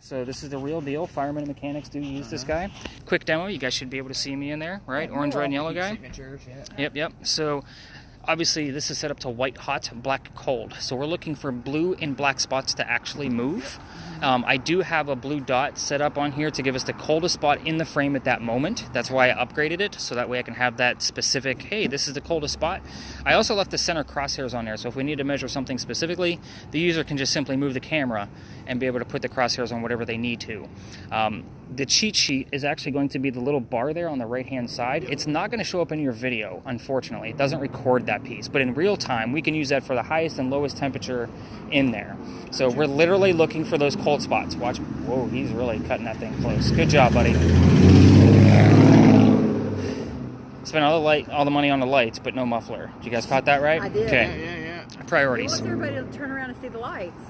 So this is the real deal. Firemen and mechanics do use this guy. Quick demo. You guys should be able to see me in there, right? Orange, red, and yellow guy. Signatures, yeah. Yep. So obviously this is set up to white hot, black cold. So we're looking for blue and black spots to actually move. I do have a blue dot set up on here to give us the coldest spot in the frame at that moment. That's why I upgraded it, so that way I can have that specific, hey, this is the coldest spot. I also left the center crosshairs on there, so if we need to measure something specifically, the user can just simply move the camera and be able to put the crosshairs on whatever they need to. The cheat sheet is actually going to be the little bar there on the right-hand side. It's not going to show up in your video, unfortunately. It doesn't record that piece, but in real time, we can use that for the highest and lowest temperature in there. So we're literally looking for those cold spots. Watch. Whoa, he's really cutting that thing close. Good job, buddy. Spent all the money on the lights, but no muffler. Did you guys caught that right? I did. Okay. Yeah. Priorities. He wants everybody to turn around and see the lights.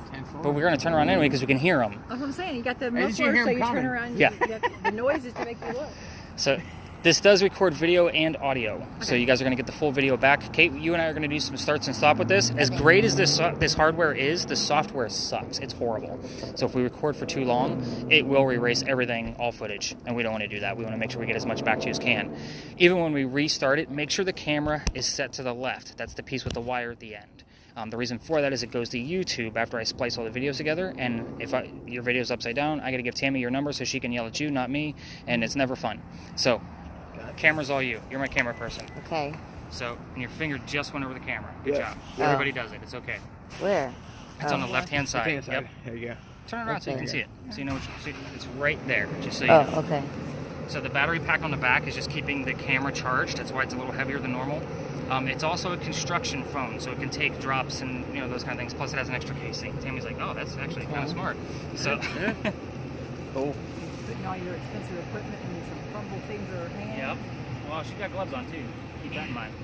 But we're going to turn around anyway because we can hear them. That's what I'm saying. You got the Hey, muffler, hear so him you turn coming? around. Yeah. You got the noises to make you look. So this does record video and audio. Okay. So you guys are going to get the full video back. Kate, you and I are going to do some starts and stop with this. As great as this hardware is, the software sucks. It's horrible. So if we record for too long, it will erase everything, all footage. And we don't want to do that. We want to make sure we get as much back to you as can. Even when we restart it, make sure the camera is set to the left. That's the piece with the wire at the end. The reason for that is it goes to YouTube after I splice all the videos together, and if your video's upside down, I got to give Tammy your number so she can yell at you, not me, and it's never fun. So, camera's all you. You're my camera person. Okay. So, and your finger just went over the camera. Good job. Everybody does it. It's okay. Where? It's on the left-hand side. Yep. There you go. Turn it around so you can see it. So you know it's right there, just so you know. Okay. So the battery pack on the back is just keeping the camera charged. That's why it's a little heavier than normal. It's also a construction phone, so it can take drops and those kind of things. Plus, it has an extra casing. Tammy's like, "Oh, that's actually kind of smart." So, Cool. Putting all your expensive equipment in some crumble finger hand. Yep. Well, she got gloves on too. Keep that in mind.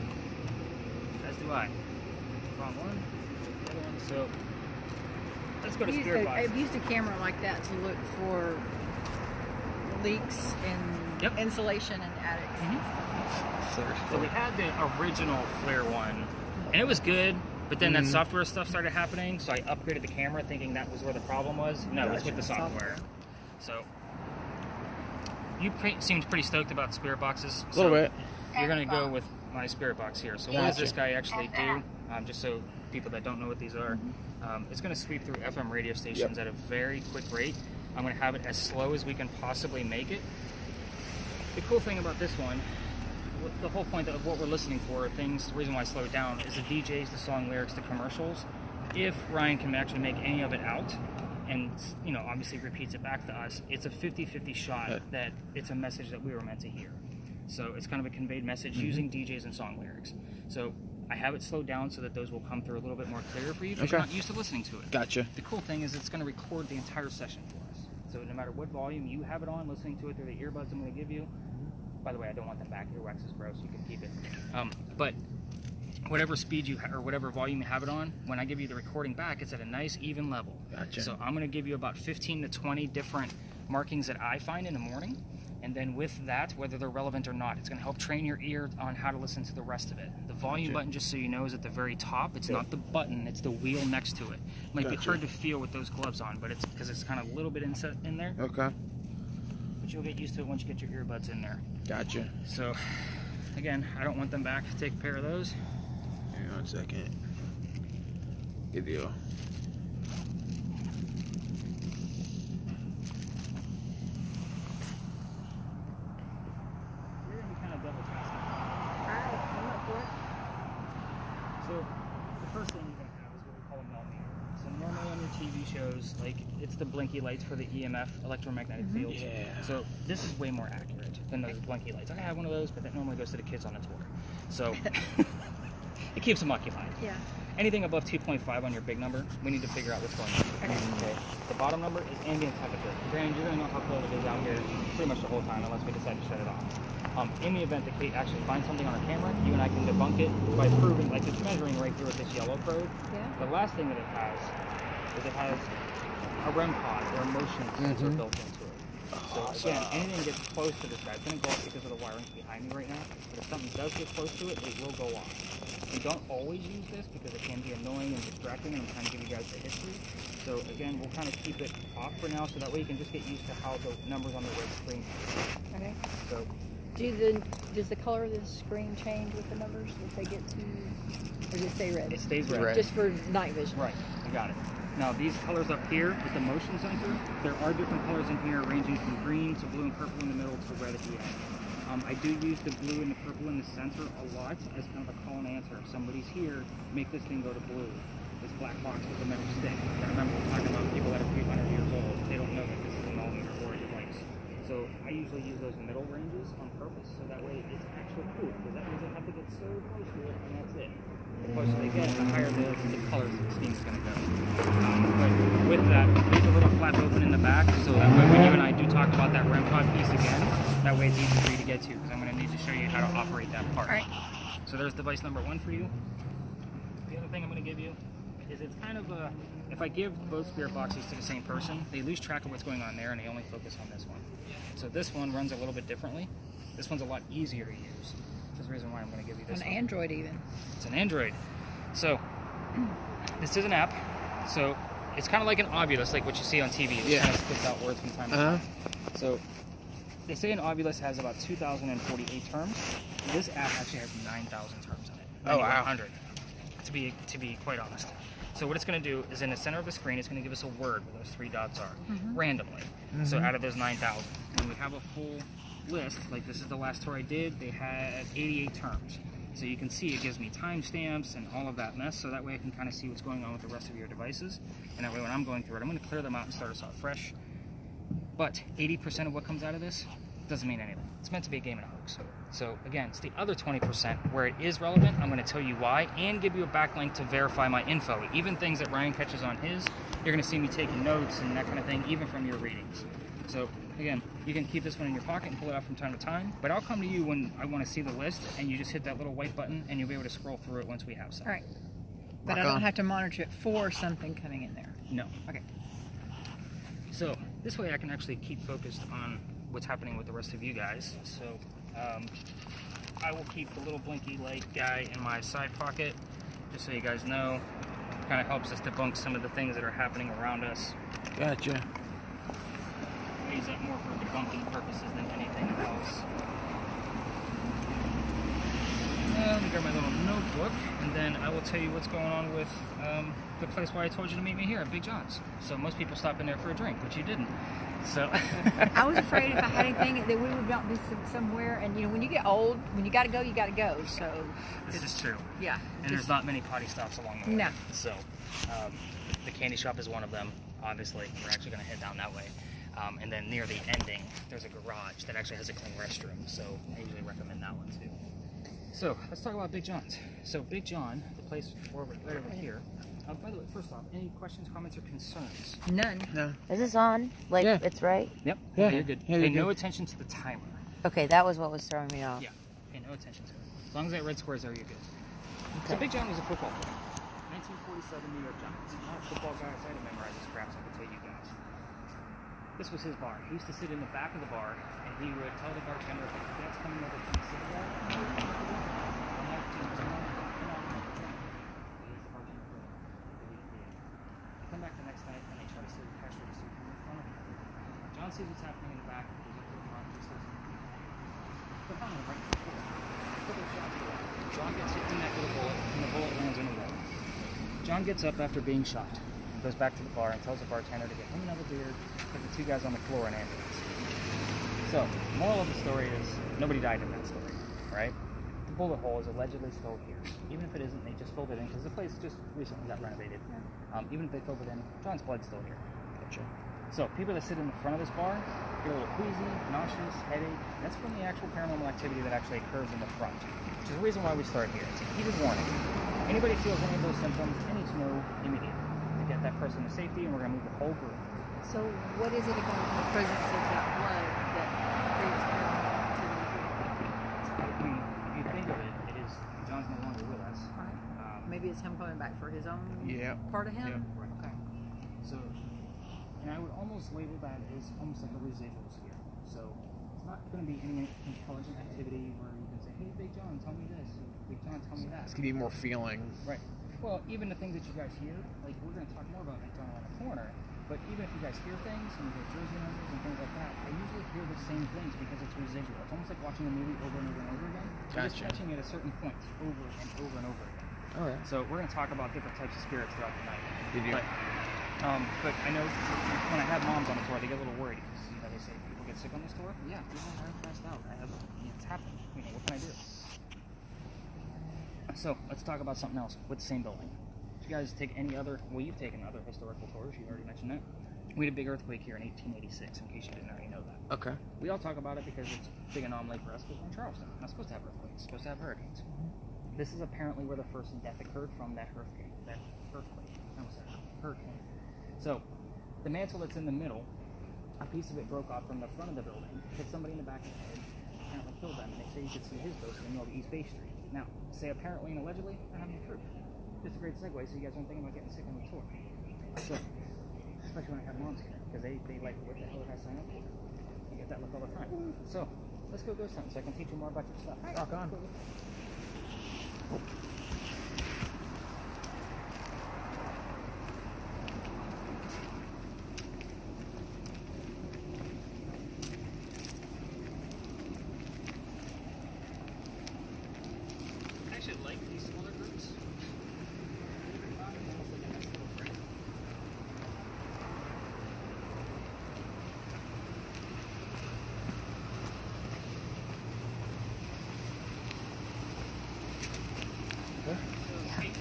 As do I. Wrong one. The other one. So let's go to spirit box. I've used a camera like that to look for leaks in insulation and attics. So we had the original Flare one, and it was good, but then that software stuff started happening, so I upgraded the camera thinking that was where the problem was. No, it's with the software. So you seemed pretty stoked about spirit boxes. A little bit. You're going to go with my spirit box here. So what does this guy actually do? Just so people that don't know what these are, it's going to sweep through FM radio stations at a very quick rate. I'm going to have it as slow as we can possibly make it. The cool thing about this one, the whole point of what we're listening for, the reason why I slow it down, is the DJs, the song lyrics, the commercials. If Ryan can actually make any of it out, and obviously repeats it back to us, it's a 50-50 shot that it's a message that we were meant to hear. So it's kind of a conveyed message using DJs and song lyrics. So I have it slowed down so that those will come through a little bit more clear for you because you're not used to listening to it. Gotcha. The cool thing is it's going to record the entire session for us. So no matter what volume you have it on, listening to it through the earbuds I'm going to give you. By the way, I don't want them back. Earwax is gross. You can keep it. But whatever speed or whatever volume you have it on, when I give you the recording back, it's at a nice even level. Gotcha. So I'm going to give you about 15 to 20 different markings that I find in the morning. And then with that, whether they're relevant or not, it's going to help train your ear on how to listen to the rest of it. The volume button, just so you know, is at the very top. It's not the button. It's the wheel next to it. It might be hard to feel with those gloves on, but it's because it's kind of a little bit inset in there. Okay. But you'll get used to it once you get your earbuds in there. Gotcha. So, again, I don't want them back. Take a pair of those. Hang on a second. Good deal. We're going to be kind of double tasking. Alright, I'm up for it. So, the first thing you're going to have is what we call a millimeter. So normally on your TV shows, it's the blinky lights for the EMF, electromagnetic fields. Yeah. So this is way more accurate than those blinky lights. I have one of those, but that normally goes to the kids on the tour. So it keeps them occupied. Yeah. Anything above 2.5 on your big number, we need to figure out what's going on. Okay. The bottom number is ambient temperature. Granted, you're going to know how cold it is out here pretty much the whole time unless we decide to shut it off. In the event that Kate actually finds something on her camera, you and I can debunk it by proving, like it's measuring right through with this yellow probe. Yeah. The last thing that it has is it has a REM pod or a motion sensor built into it. So again, anything gets close to this guy, it's going to go off because of the wiring behind me right now, but if something does get close to it, it will go off. We don't always use this because it can be annoying and distracting, and I'm trying to give you guys the history. So again, we'll kind of keep it off for now, so that way you can just get used to how the numbers on the red screen. Okay. So does the color of the screen change with the numbers if they get to, or does it stay red? it stays red. Just for night vision. Right, you got it. Now these colors up here with the motion sensor, there are different colors in here ranging from green to blue and purple in the middle to red at the end. I do use the blue and the purple in the center a lot as kind of a call and answer. If somebody's here, make this thing go to blue. This black box with the metal stick. I remember we're talking about people that are 300 years old. They don't know that this is a millimeter or a device. So I usually use those middle ranges on purpose, so that way it's actual cool, because that means they have to get so close to it, and that's it. The closer they get, the higher the color scheme is going to go. But with that, leave a little flap open in the back, so that way when you and I do talk about that REM pod piece again, that way it's easy for you to get to, because I'm going to need to show you how to operate that part. All right. So there's device number 1 for you. The other thing I'm going to give you is it's kind of a, if I give both spirit boxes to the same person, they lose track of what's going on there and they only focus on this one. So this one runs a little bit differently. This one's a lot easier to use. That's the reason why I'm going to give you this An one. Android even. It's an Android. So this is an app. So it's kind of like an Ovilus, like what you see on TV. It just kind of spits out words from time to time. So they say an Ovilus has about 2,048 terms. This app actually has 9,000 terms in it. Oh, wow. 100, to be quite honest. So what it's going to do is in the center of the screen, it's going to give us a word where those 3 dots are, randomly. So out of those 9,000. When we have a full list, like this is the last tour I did, they had 88 terms. So you can see it gives me timestamps and all of that mess, so that way I can kind of see what's going on with the rest of your devices. And that way when I'm going through it, I'm going to clear them out and start us off fresh. But 80% of what comes out of this doesn't mean anything. It's meant to be a game and a hoax. So again, it's the other 20% where it is relevant. I'm going to tell you why and give you a backlink to verify my info. Even things that Ryan catches on his, you're going to see me taking notes and that kind of thing, even from your readings. So again, you can keep this one in your pocket and pull it out from time to time, but I'll come to you when I want to see the list, and you just hit that little white button and you'll be able to scroll through it once we have some. All right. But I don't have to monitor it for something coming in there. No. Okay. So this way I can actually keep focused on what's happening with the rest of you guys. So I will keep the little blinky light guy in my side pocket, just so you guys know. It kind of helps us debunk some of the things that are happening around us. Gotcha. I use that more for debunking purposes than anything else. Let me grab my little notebook, and then I will tell you what's going on with the place where I told you to meet me here at Big John's. So most people stop in there for a drink, but you didn't. So I was afraid if I had anything that we would not be somewhere, and you know, when you get old, when you got to go, you got to go. So this is true. Yeah. And there's not many potty stops along the way. No. So the candy shop is one of them. Obviously, we're actually going to head down that way. And then near the ending, there's a garage that actually has a clean restroom. So I usually recommend that one too. So let's talk about Big John's. So Big John, the place right over here. By the way, first off, any questions, comments, or concerns? None. No. Is this on? Like, Yeah. it's right? Yep. Yeah. Okay, you're good. Yeah, you're Pay no good. attention to the timer. Okay, that was what was throwing me off. Yeah. Pay no attention to it. As long as that red square is there, you're good. So Big John was a football player. 1947 New York Giants. I'm not a football guy, so I didn't memorize this crap, so I can tell you guys. This was his bar. He used to sit in the back of the bar, and he would tell the bartender if the cat's coming over from the cigarette. Come back the next night, and they try to steal the cash register from in front of him. John sees what's happening in the back, and goes up to the front, and he says, "Put on the right foot." Couple shots go off. John gets hit in the neck with a bullet, and the bullet lands in a wall. John gets up after being shot, goes back to the bar, and tells the bartender to get him another beer, put the 2 guys on the floor in ambulance. So, moral of the story is, nobody died in that story, right? The bullet hole is allegedly still here. Even if it isn't, they just filled it in, because the place just recently got renovated. Even if they filled it in, John's blood's still here. Gotcha. So, people that sit in the front of this bar get a little queasy, nauseous, headache. That's from the actual paranormal activity that actually occurs in the front, which is the reason why we start here. It's a heated warning. Anybody feels any of those symptoms, they need to know immediately to get that person to safety, and we're going to move the whole group. So what is it about the presence of that blood that creates paranormal activity? If you think of it, it is John's no longer with us. Right. Maybe it's him coming back for his own part of him? Yeah, right. Okay. So, and I would almost label that as almost like a residual sphere. So, it's not going to be any intelligent activity where you can say, "Hey, Big John, tell me this," or "Big John, tell me that." It's gonna be more feeling. Right. Well, even the things that you guys hear, like we're going to talk more about it around the corner, but even if you guys hear things and you hear jersey numbers and things like that, I usually hear the same things because it's residual. It's almost like watching a movie over and over and over again. You're just catching it at certain points over and over and over again. All right. So we're going to talk about different types of spirits throughout the night. But I know when I have moms on the tour, they get a little worried because they say people get sick on this tour. Yeah, people are passed out. It's happened. What can I do? So let's talk about something else with the same building. Did you guys take any other? Well, you've taken other historical tours. You already mentioned that. We had a big earthquake here in 1886. In case you didn't already know that. Okay. We all talk about it because it's big anomaly for us. Because we're in Charleston, we're not supposed to have earthquakes. It's supposed to have hurricanes. This is apparently where the first death occurred from that earthquake. I almost said hurricane. So, the mantle that's in the middle, a piece of it broke off from the front of the building, hit somebody in the back of the head, apparently killed them, and they say you could see his ghost in the middle of East Bay Street. Now, say apparently and allegedly, I don't have any proof. Just a great segue so you guys aren't thinking about getting sick on the tour. So, especially when I have moms here, because they like, what the hell did I sign up for? I get that look all the time. So, let's go ghost hunting so I can teach you more about your stuff. Rock on. I actually like these smaller groups.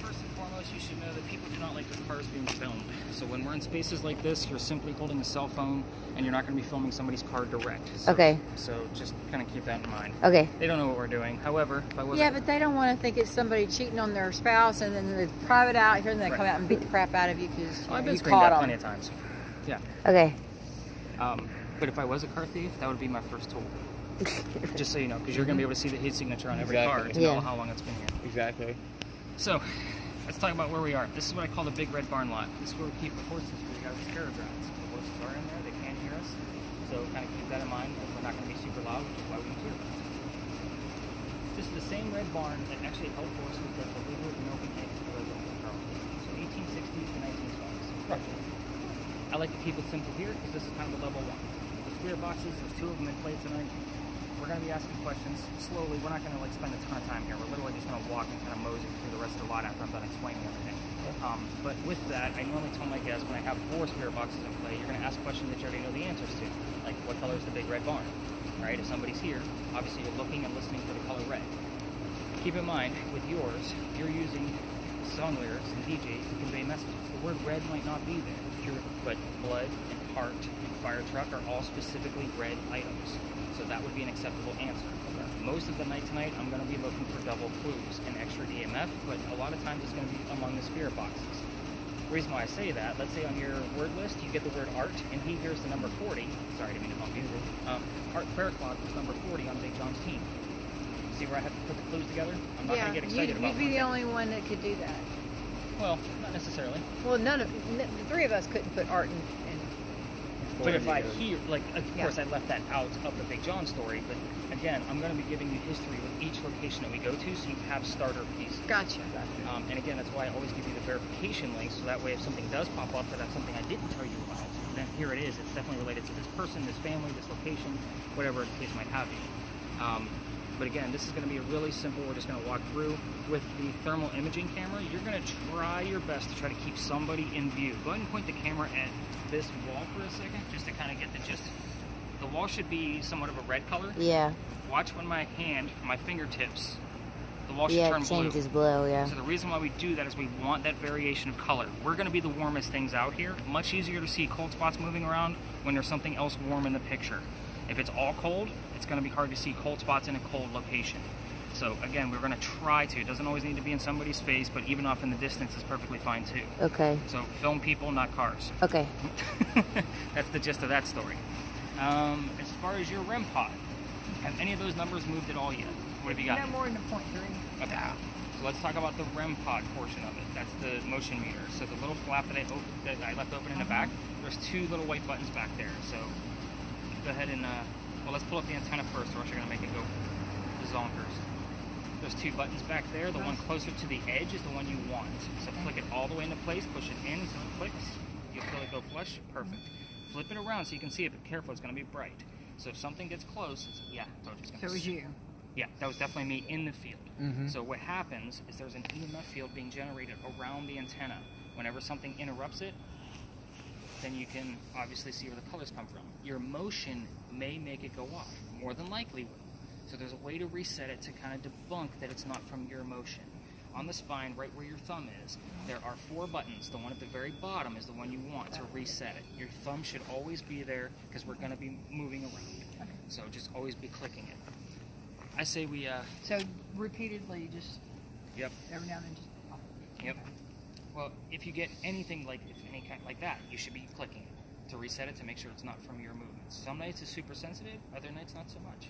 First and foremost, you should know that people do not like their cars being filmed. So when we're in spaces like this, you're simply holding a cell phone, and you're not going to be filming somebody's car direct. So, Okay. So just kind of keep that in mind. Okay. They don't know what we're doing. However, if I wasn't... Yeah, but they don't want to think it's somebody cheating on their spouse, and then they private out here, and they come out and beat the crap out of you because I've been you screamed caught at them. plenty of times. Yeah. Okay. But if I was a car thief, that would be my first tool. Just so you know, because you're going to be able to see the heat signature on every car to know how long it's been here. Exactly. So, let's talk about where we are. This is what I call the Big Red Barn Lot. This is where we keep the horses for you guys' carriage rides. The horses are in there, they can't hear us. So kind of keep that in mind, we're not going to be super loud, which is why we can hear them. This is the same red barn that actually held horses that the legal American eggs for the Charleston. So 1860s to 1920s. Roughly. I like to keep it simple here because this is kind of a level one. The square boxes, there's two of them in play tonight. We're going to be asking questions slowly. We're not going to spend a ton of time here. We're literally just going to walk and kind of mosey through the rest of the lot after I'm done explaining everything. But with that, I normally tell my guests when I have 4 spirit boxes in play, you're going to ask questions that you already know the answers to. Like, what color is the big red barn? Right? If somebody's here, obviously you're looking and listening for the color red. Keep in mind, with yours, you're using song lyrics and DJs to convey messages. The word red might not be there, but blood and heart and fire truck are all specifically red items. So that would be an acceptable answer. Most of the night tonight, I'm going to be looking for double clues and extra EMF, but a lot of times it's going to be among the spirit boxes. The reason why I say that, let's say on your word list, you get the word art, and he hears the number 40. Sorry, I didn't mean to bump you. Art Faircloth was number 40 on Big John's team. See where I have to put the clues together? I'm not going to get excited about you'd be the only one that could do that. Well, not necessarily. Well, the 3 of us couldn't put art in. But if I hear, like, of course I left that out of the Big John story, but again, I'm going to be giving you history with each location that we go to, so you have starter pieces. Gotcha. And again, that's why I always give you the verification link, so that way if something does pop up that's something I didn't tell you about, then here it is. It's definitely related to this person, this family, this location, whatever the case might have you. But again, this is going to be a really simple, we're just going to walk through. With the thermal imaging camera, you're going to try your best to try to keep somebody in view. Go ahead and point the camera at this wall for a second, just to kind of get the gist. The wall should be somewhat of a red color. Yeah. Watch when my fingertips, the wall should turn blue. Yeah, it changes blue, yeah. So the reason why we do that is we want that variation of color. We're going to be the warmest things out here. Much easier to see cold spots moving around when there's something else warm in the picture. If it's all cold, it's going to be hard to see cold spots in a cold location. So again, we're going to try to. It doesn't always need to be in somebody's face, but even off in the distance is perfectly fine too. Okay. So film people, not cars. Okay. That's the gist of that story. As far as your REM pod, have any of those numbers moved at all yet? What have you got? No more than a 0.3. Okay. So let's talk about the REM pod portion of it. That's the motion meter. So the little flap that I left open in the back, there's 2 little white buttons back there. So go ahead and, well, let's pull up the antenna first, or else you're going to make it go zonkers. those two buttons back there, the one closer to the edge is the one you want. So flick it all the way into place, push it in until it clicks. You'll feel it go flush. Perfect. Flip it around so you can see it, but careful, it's going to be bright. So if something gets close, I told you it's going to. So it was you. Yeah, that was definitely me in the field. So what happens is there's an EMF field being generated around the antenna. Whenever something interrupts it, then you can obviously see where the colors come from. Your motion may make it go off, more than likely will. So there's a way to reset it to kind of debunk that it's not from your motion. On the spine, right where your thumb is, there are 4 buttons. The one at the very bottom is the one you want to reset it. Your thumb should always be there because we're going to be moving around. So just always be clicking it. I say we... So repeatedly, just Yep. every now and then, just pop it. Yep. Well, if you get anything like any kind like that, you should be clicking it to reset it to make sure it's not from your movements. Some nights it's super sensitive, other nights not so much.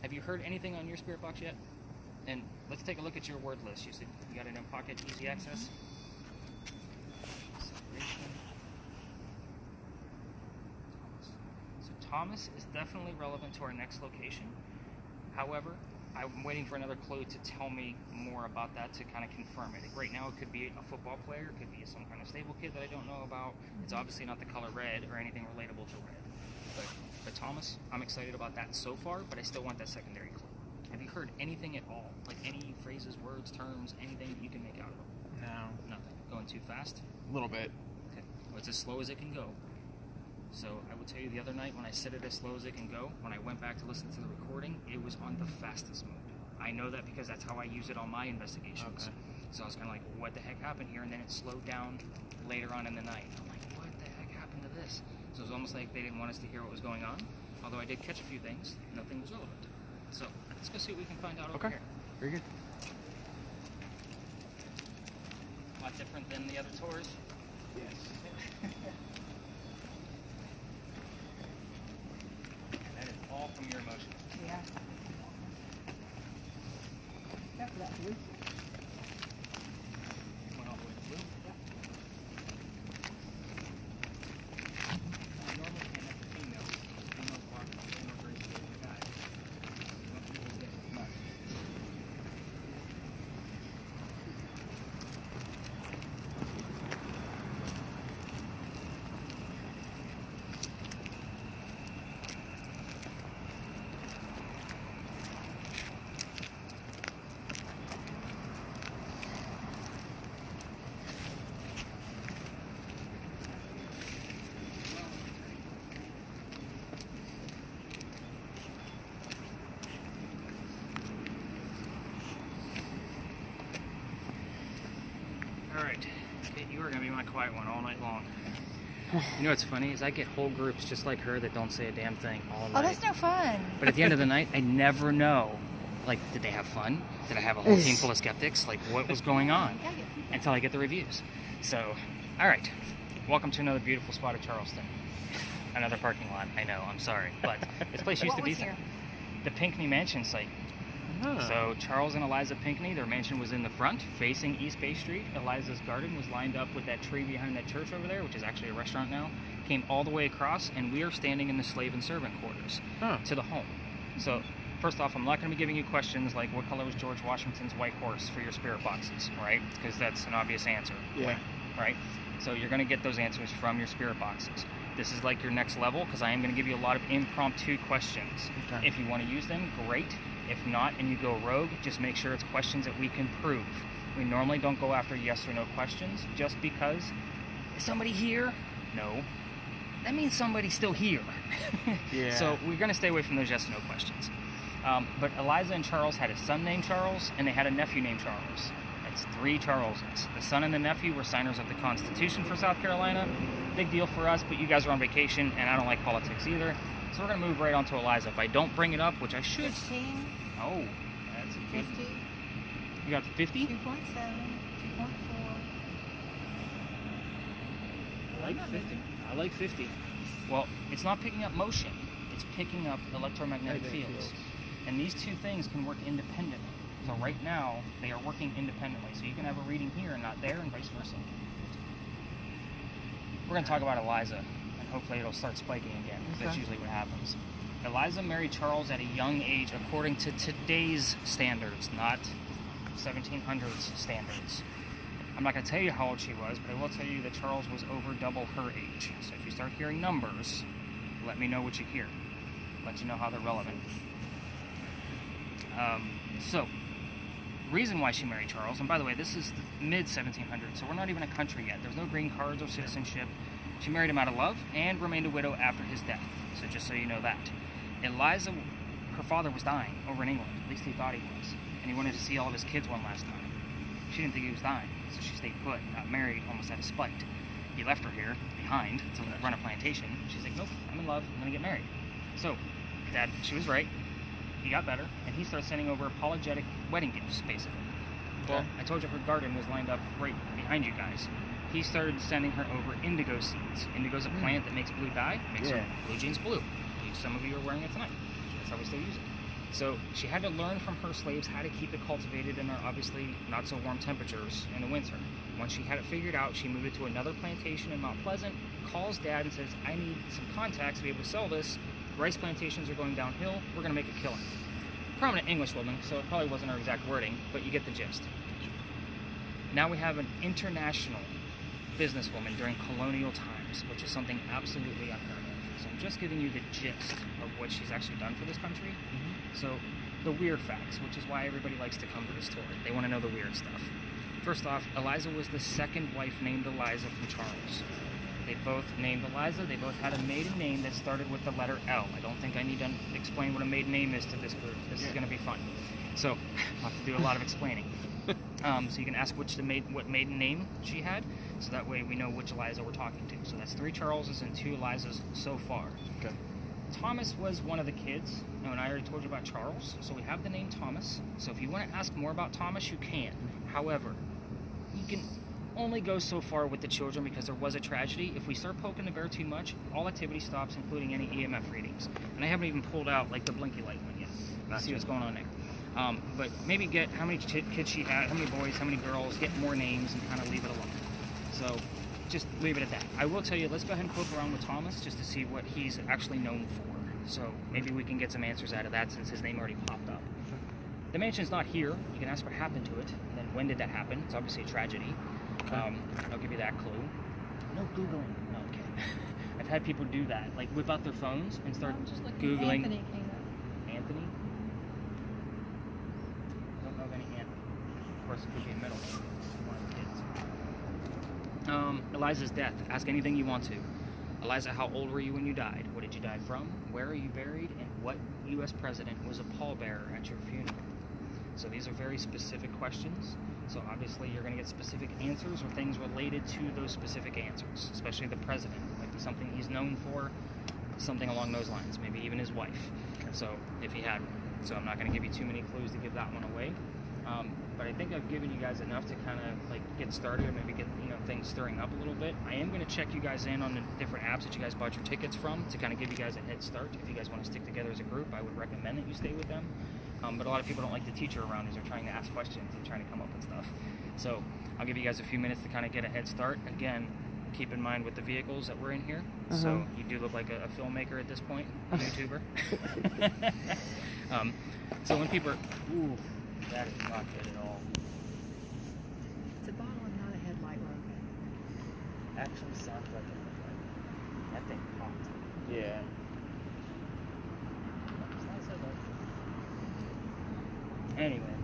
Have you heard anything on your spirit box yet? And let's take a look at your word list. You said you got it in pocket, easy access. Separation. So Thomas is definitely relevant to our next location. However, I'm waiting for another clue to tell me more about that to kind of confirm it. Right now, it could be a football player, it could be some kind of stable kid that I don't know about. It's obviously not the color red or anything relatable to red. But Thomas, I'm excited about that so far, but I still want that secondary clue. Have you heard anything at all? Like any phrases, words, terms, anything that you can make out of it? No. Nothing. Going too fast? A little bit. Okay. Well, it's as slow as it can go. So I will tell you the other night when I set it as slow as it can go, when I went back to listen to the recording, it was on the fastest mode. I know that because that's how I use it on my investigations. Okay. So I was kind of like, what the heck happened here? And then it slowed down later on in the night. I'm like, what the heck happened to this? So it was almost like they didn't want us to hear what was going on. Although I did catch a few things, nothing was relevant. So let's go see what we can find out over here. Very good. A lot different than the other tours. Yes. And that is all from your emotion. Yeah. Except for that blue. Went all the way to blue. I normally can't have the females. Females walk on the same over as the guys. Most people get much. Alright, Kate, you are going to be my quiet one all night long. You know what's funny is I get whole groups just like her that don't say a damn thing all night. Oh, that's no fun. But at the end of the night, I never know. Like, did they have fun? Did I have a whole team full of skeptics? Like, what was going on? Until I get the reviews. So, alright. Welcome to another beautiful spot of Charleston. Another parking lot, I know, I'm sorry. But this place used to be here? the Pinckney Mansion site. So Charles and Eliza Pinckney, their mansion was in the front, facing East Bay Street. Eliza's garden was lined up with that tree behind that church over there, which is actually a restaurant now. Came all the way across, and we are standing in the slave and servant quarters to the home. So first off, I'm not going to be giving you questions like what color was George Washington's white horse for your spirit boxes, right? Because that's an obvious answer. Yeah. Right? So you're going to get those answers from your spirit boxes. This is like your next level because I am going to give you a lot of impromptu questions. Okay. If you want to use them, great. If not, and you go rogue, just make sure it's questions that we can prove. We normally don't go after yes or no questions just because, is somebody here? No. That means somebody's still here. Yeah. So we're going to stay away from those yes or no questions. But Eliza and Charles had a son named Charles, and they had a nephew named Charles. That's 3 Charleses. The son and the nephew were signers of the Constitution for South Carolina. Big deal for us, but you guys are on vacation, and I don't like politics either. So we're going to move right on to Eliza. If I don't bring it up, which I should... 15, Oh, that's a good... 50, You got the 50? 2.7, 2.4. I like 50. I like 50. Well, it's not picking up motion. It's picking up electromagnetic fields. And these two things can work independently. So right now, they are working independently. So you can have a reading here and not there, and vice versa. We're going to talk about Eliza, and hopefully it'll start spiking again, because that's usually what happens. Eliza married Charles at a young age according to today's standards, not 1700s standards. I'm not going to tell you how old she was, but I will tell you that Charles was over double her age. So if you start hearing numbers, let me know what you hear. Let you know how they're relevant. So, reason why she married Charles, and by the way, this is the mid-1700s, so we're not even a country yet. There's no green cards or citizenship. She married him out of love and remained a widow after his death. So just so you know that. Eliza, her father was dying over in England. At least he thought he was. And he wanted to see all of his kids one last time. She didn't think he was dying, so she stayed put and got married almost out of spite. He left her here, behind, to run a plantation. She's like, nope, I'm in love, I'm going to get married. So, Dad, she was right. He got better, and he started sending over apologetic wedding gifts, basically. Well, I told you her garden was lined up right behind you guys. He started sending her over indigo seeds. Indigo's a plant that makes blue dye, makes her blue jeans blue. Some of you are wearing it tonight. That's how we still use it. So she had to learn from her slaves how to keep it cultivated in our obviously not so warm temperatures in the winter. Once she had it figured out, she moved it to another plantation in Mount Pleasant, calls Dad and says, I need some contacts to be able to sell this. Rice plantations are going downhill. We're going to make a killing. Prominent English woman, so it probably wasn't her exact wording, but you get the gist. Now we have an international businesswoman during colonial times, which is something absolutely unheard of. So I'm just giving you the gist of what she's actually done for this country. So the weird facts, which is why everybody likes to come to this tour. They want to know the weird stuff. First off, Eliza was the second wife named Eliza from Charles. They both named Eliza. They both had a maiden name that started with the letter L. I don't think I need to explain what a maiden name is to this group. This is going to be fun. So I'll have to do a lot of explaining. So you can ask what maiden name she had, so that way we know which Eliza we're talking to. So that's 3 Charleses and 2 Elizas so far. Okay. Thomas was one of the kids. No, and I already told you about Charles, so we have the name Thomas. So if you want to ask more about Thomas, you can. However, you can only go so far with the children because there was a tragedy. If we start poking the bear too much, all activity stops, including any EMF readings. And I haven't even pulled out like the blinky light one yet. Let's see what's going on there. But maybe get how many kids she had, how many boys, how many girls, get more names and kind of leave it alone. So just leave it at that. I will tell you, let's go ahead and poke around with Thomas just to see what he's actually known for. So maybe we can get some answers out of that since his name already popped up. The mansion's not here. You can ask what happened to it, and then when did that happen? It's obviously a tragedy. I'll give you that clue. No Googling. No, I'm kidding. I've had people do that, like whip out their phones and start Googling. Anthony came up. Anthony? I don't know of any Anthony. Of course, it could be a middle name. One of the kids. Eliza's death. Ask anything you want to. Eliza, how old were you when you died? What did you die from? Where are you buried? And what U.S. president was a pallbearer at your funeral? So these are very specific questions. So obviously you're going to get specific answers or things related to those specific answers, especially the president. It might be something he's known for, something along those lines, maybe even his wife. So if he had one. So I'm not going to give you too many clues to give that one away. But I think I've given you guys enough to kind of like get started and maybe get things stirring up a little bit. I am going to check you guys in on the different apps that you guys bought your tickets from to kind of give you guys a head start. If you guys want to stick together as a group, I would recommend that you stay with them. But a lot of people don't like the teacher around as they're trying to ask questions and trying to come up with stuff. So I'll give you guys a few minutes to kind of get a head start. Again, keep in mind with the vehicles that we're in here. So you do look like a filmmaker at this point, a YouTuber. So when people are, ooh, that is not good at all. It's a bottle and not a headlight, Rogan. Actually sounds like a headlight. That thing popped. Yeah. It's not a headlight. Anyway,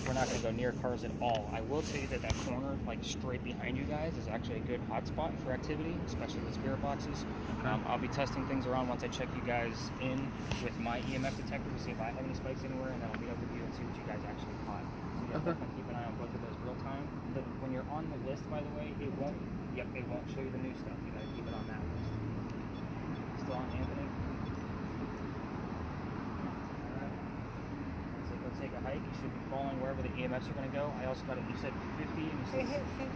we're not going to go near cars at all. I will tell you that that corner, like straight behind you guys, is actually a good hotspot for activity, especially with spirit boxes. I'll be testing things around once I check you guys in with my EMF detector to see if I have any spikes anywhere, and then I'll be able to view and see what you guys actually caught. So you guys definitely keep an eye on both of those real time. When you're on the list, by the way, it won't show you the new stuff. You got to keep it on that list. Still on Anthony? Take a hike, you should be following wherever the EMFs are going to go. I also got it, you said 50 and you said... It hit 50.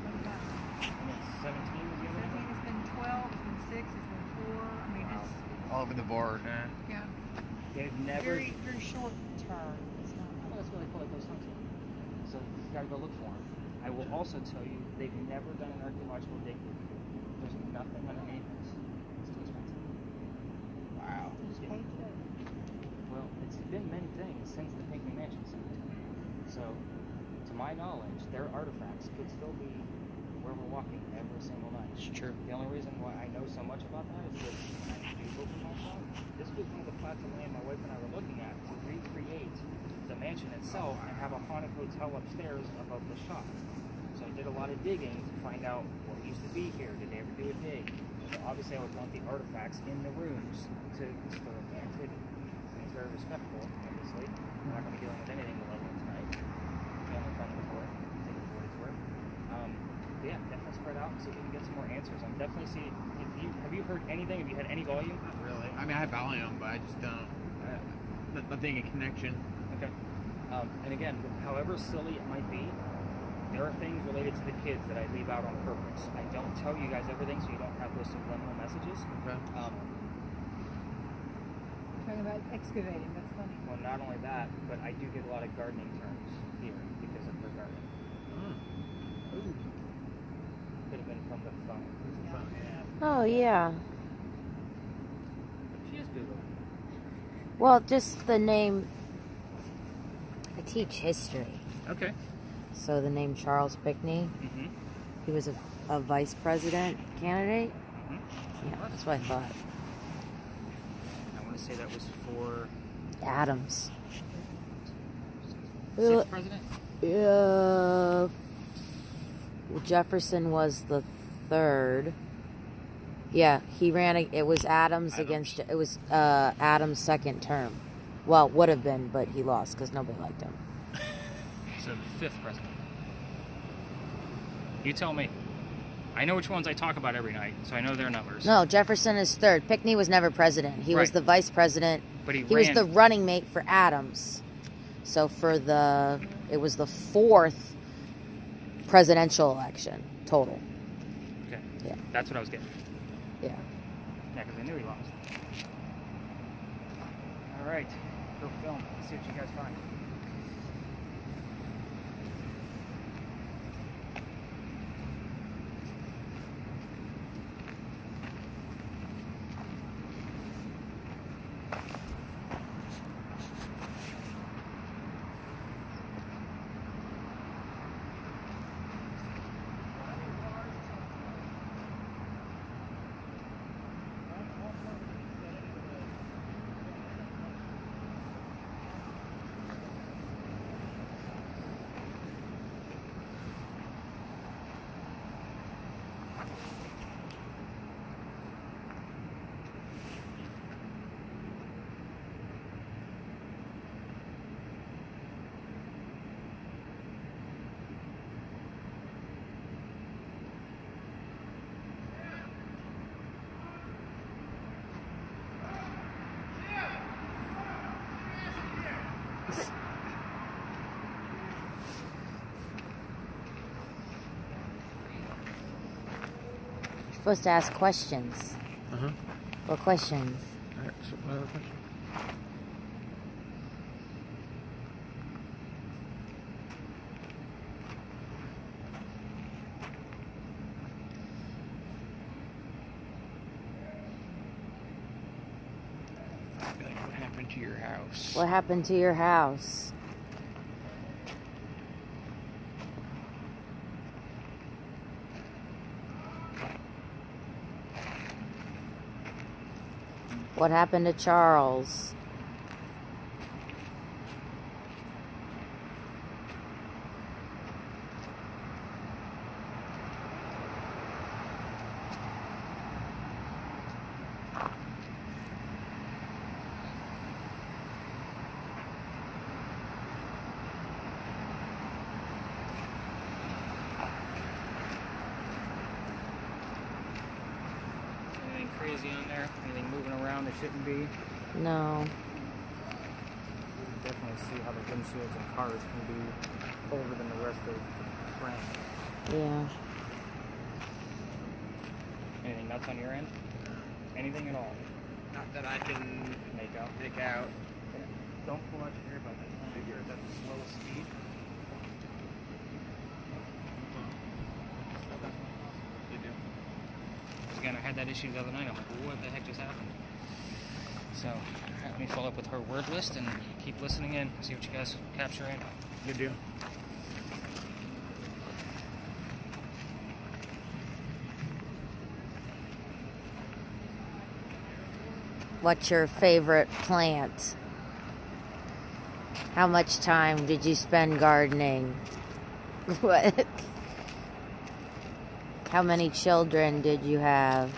What about And then 17 was the other 17, one? it's been 12, it's been 6, it's been 4. I mean, Wow. it's All over the board. yeah, They've never... very, very short term. It's not. Oh, that's what they call it, those hunting. So you got to go look for them. I will also tell you, they've never done an archaeological dig. There's nothing underneath this. It's too expensive. Wow. There's been many things since the Pinckney Mansion site. So, to my knowledge, their artifacts could still be where we're walking every single night. It's true. The only reason why I know so much about that is because when I do go for my shop, this was one of the plots of land my wife and I were looking at to recreate the mansion itself and have a haunted hotel upstairs above the shop. So I did a lot of digging to find out what used to be here. Did they ever do a dig? So obviously I would want the artifacts in the rooms to store the antiquity. And it's very respectful, obviously. We're not going to be dealing with anything below tonight. Family friendly report. Take it for what it's worth. But yeah, definitely spread out so we can get some more answers. I'm definitely seeing. Have you heard anything? Have you had any volume? Not really. I mean, I have volume, but I just don't. Nothing in connection. Okay. And again, however silly it might be, there are things related to the kids that I leave out on purpose. I don't tell you guys everything so you don't have those subliminal messages. Okay. Talking about excavating, that's funny. Well, not only that, but I do get a lot of gardening terms here because of her gardening. Ooh. Could have been from the phone. Oh, yeah. She is Google. Well, just the name. I teach history. Okay. So the name Charles Pinckney, Mm-hmm. he was a vice president candidate. Mm-hmm. Yeah, that's what I thought. I want to say that was for Adams. sixth president? Well, Jefferson was the third. Yeah, he ran. It was Adams against. It was Adams' second term. Well, would have been, but he lost because nobody liked him. So the fifth president. You tell me. I know which ones I talk about every night, so I know their numbers. No, Jefferson is third. Pinckney was never president. He was Right. the vice president. But he was ran- the running mate for Adams. So it was the fourth presidential election total. Okay. Yeah. That's what I was getting. Yeah. Yeah, because I knew he lost. All right. Go film. Let's see what you guys find. You're supposed to ask questions. Uh-huh. What questions? All right, so what other question? Like, what happened to your house? What happened to your house? What happened to Charles? Anything crazy on there? Anything moving around that shouldn't be? No. You can definitely see how the windshields and cars can be older than the rest of the frame. Yeah. Anything nuts on your end? Anything at all? Not that I can Make out? make out. Okay. Don't pull out your earbud. That's not your ear. That's the slowest speed. You do. Again, I had that issue the other night. I'm like, what the heck just happened? So, Let me follow up with her word list and keep listening in. See what you guys capture in. Good deal. What's your favorite plant? How much time did you spend gardening? What? How many children did you have?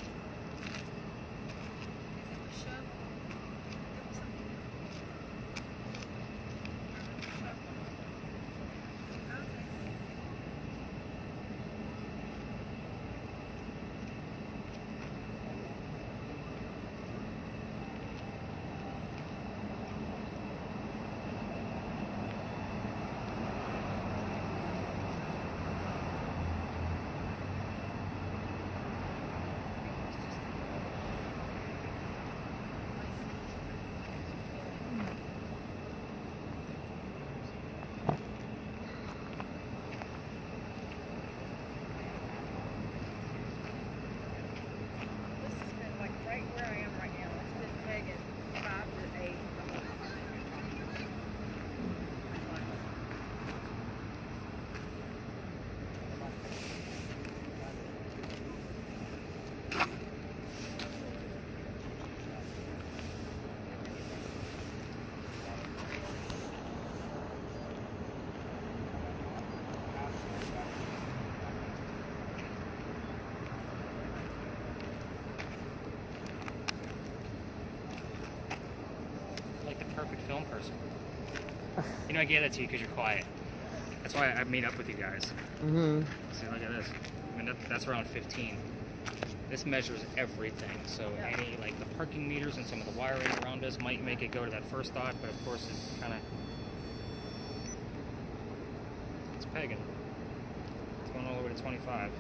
Perfect film person. You know, I gave that to you because you're quiet. That's why I made up with you guys. Mm-hmm. See, look at this. I mean, that's around 15. This measures everything. So any, like, the parking meters and some of the wiring around us might make it go to that first dot, but of course it's kind of... It's pegging. It's going all the way to 25.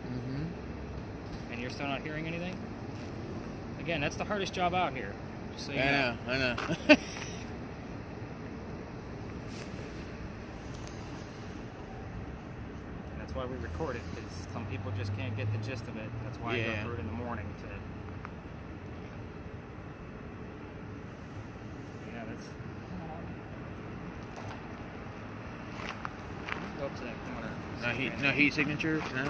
Mm-hmm. And you're still not hearing anything? Again, that's the hardest job out here. Just so you know. I know. That's why we record it, because some people just can't get the gist of it. That's why I go through it in the morning to... Yeah, that's... Go up to that corner. No heat signatures, no?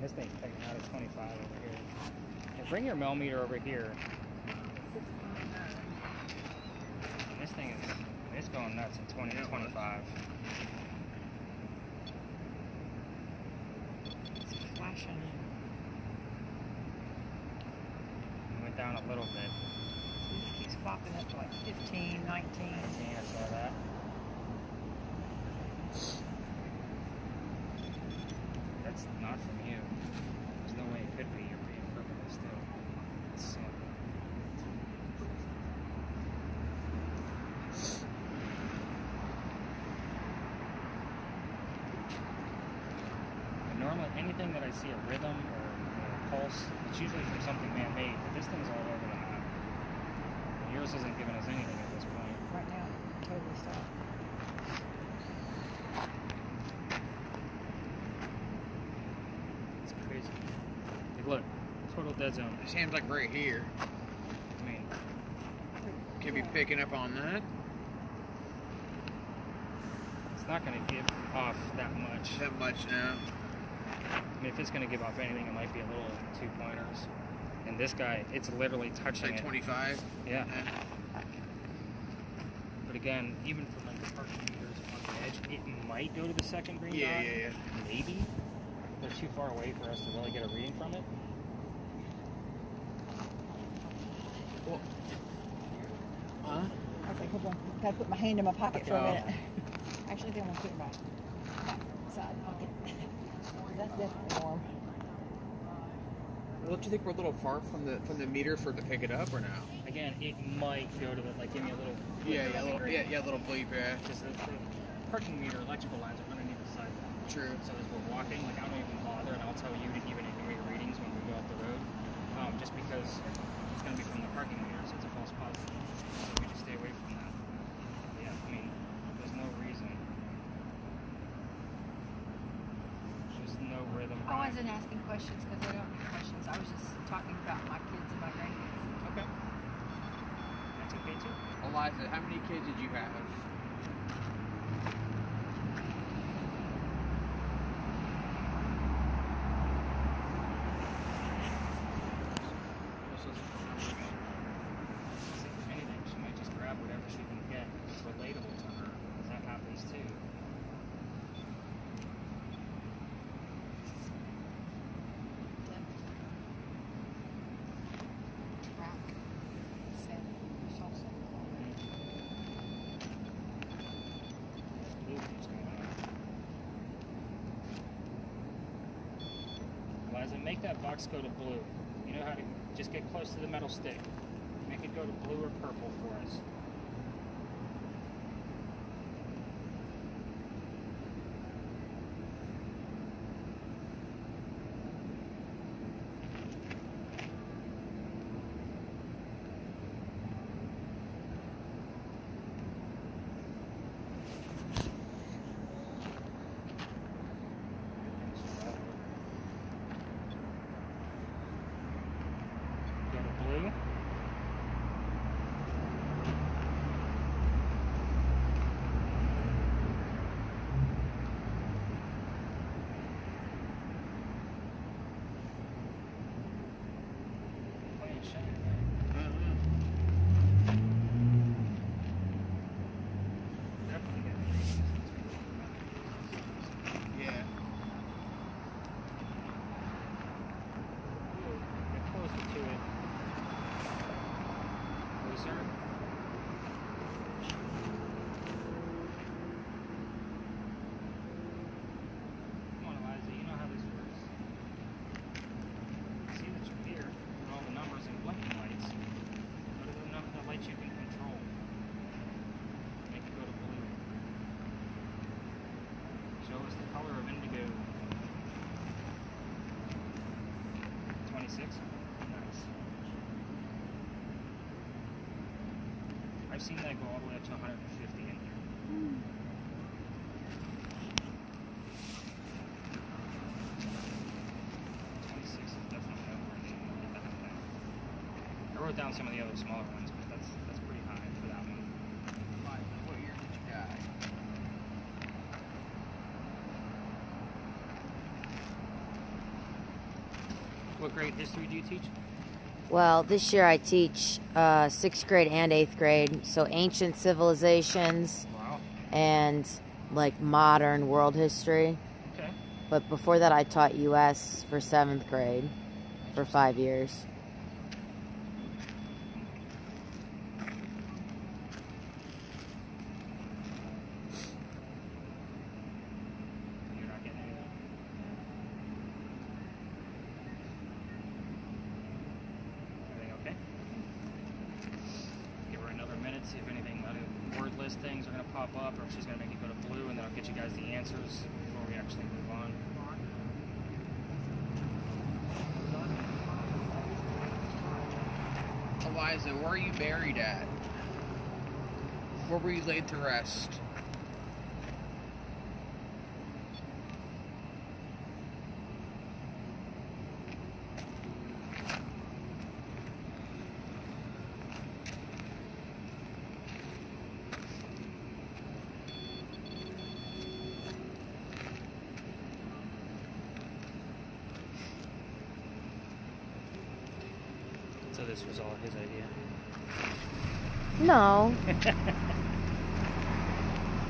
This thing's taking out at 25 over here. And bring your millimeter over here. And this thing is, it's going nuts at 20 to 25. It's flashing. It went down a little bit. It just keeps popping up to like 15, 19. 19, I saw that. That's not from you. There's no way it could be. You're being perfectly still. It's sample. And normally, anything that I see a rhythm or a pulse, it's usually from something man-made. But this thing's all over the map. Yours isn't giving us anything at this point. Right now, totally stopped. Crazy. Like, look, total dead zone. It seems like right here. I mean, Could be picking up on that. it's not going to give off that much. That much now. I mean, if it's going to give off anything, it might be a little 2-pointers. And this guy, it's literally touching Like it. 25. Yeah. But again, even from like the parking meters on the edge, it might go to the second green Yeah, dot. yeah, yeah. Maybe. They're too far away for us to really get a reading from it. Well, huh? I was like, hold on. Gotta put my hand in my pocket for a minute. Actually, I think I'm gonna put it in my side pocket. That's definitely warm. Don't you think we're a little far from the meter for it to pick it up, or no? Again, it might go to the, like, give me a little... Yeah, a little bleep, yeah. Because the parking meter electrical lines are underneath the sidewalk. True. So as we're walking, like, I don't even bother, and I'll tell you to even ignore your readings when we go up the road, just because it's going to be from the parking meter, so it's a false positive. So we just stay away from that. Yeah, I mean, there's no reason. There's no rhythm. I wasn't asking questions because I don't need questions. I was just talking about my kids and my grandkids. Okay. That's okay, too. Eliza, how many kids did you have? If anything, she might just grab whatever she can get that's relatable to her, because that happens too. Track. Sand. Salt sand. Blue keeps going on. Eliza, make that box go to blue. You know how to just get close to the metal stick. Make it go to blue or purple for us. Go to blue. Playing shine, right? Definitely getting readings. Yeah. Get closer to it. Closer. Come on, Eliza, you know how this works. See that you're here, and all the numbers and blinking lights. Go to the lights you can control. Make it go to blue. Show us the color of indigo. 26. Nice. I've seen that go all the way up to 150 in here. 26 is definitely over. Get that down. I wrote down some of the other smaller ones, but that's pretty high for that one. What year did you die? What grade history do you teach? Well, this year I teach 6th grade and 8th grade, so ancient civilizations Wow. and like modern world history. Okay. But before that, I taught U.S. for 7th grade for 5 years. You're not getting anything? Everything okay? Give her another minute, see if anything, other word list things are going to pop up, or if she's going to make it go to blue, and then I'll get you guys the answers before we actually move on. Eliza, where are you buried at? Where were you laid to rest? So this was all his idea. No.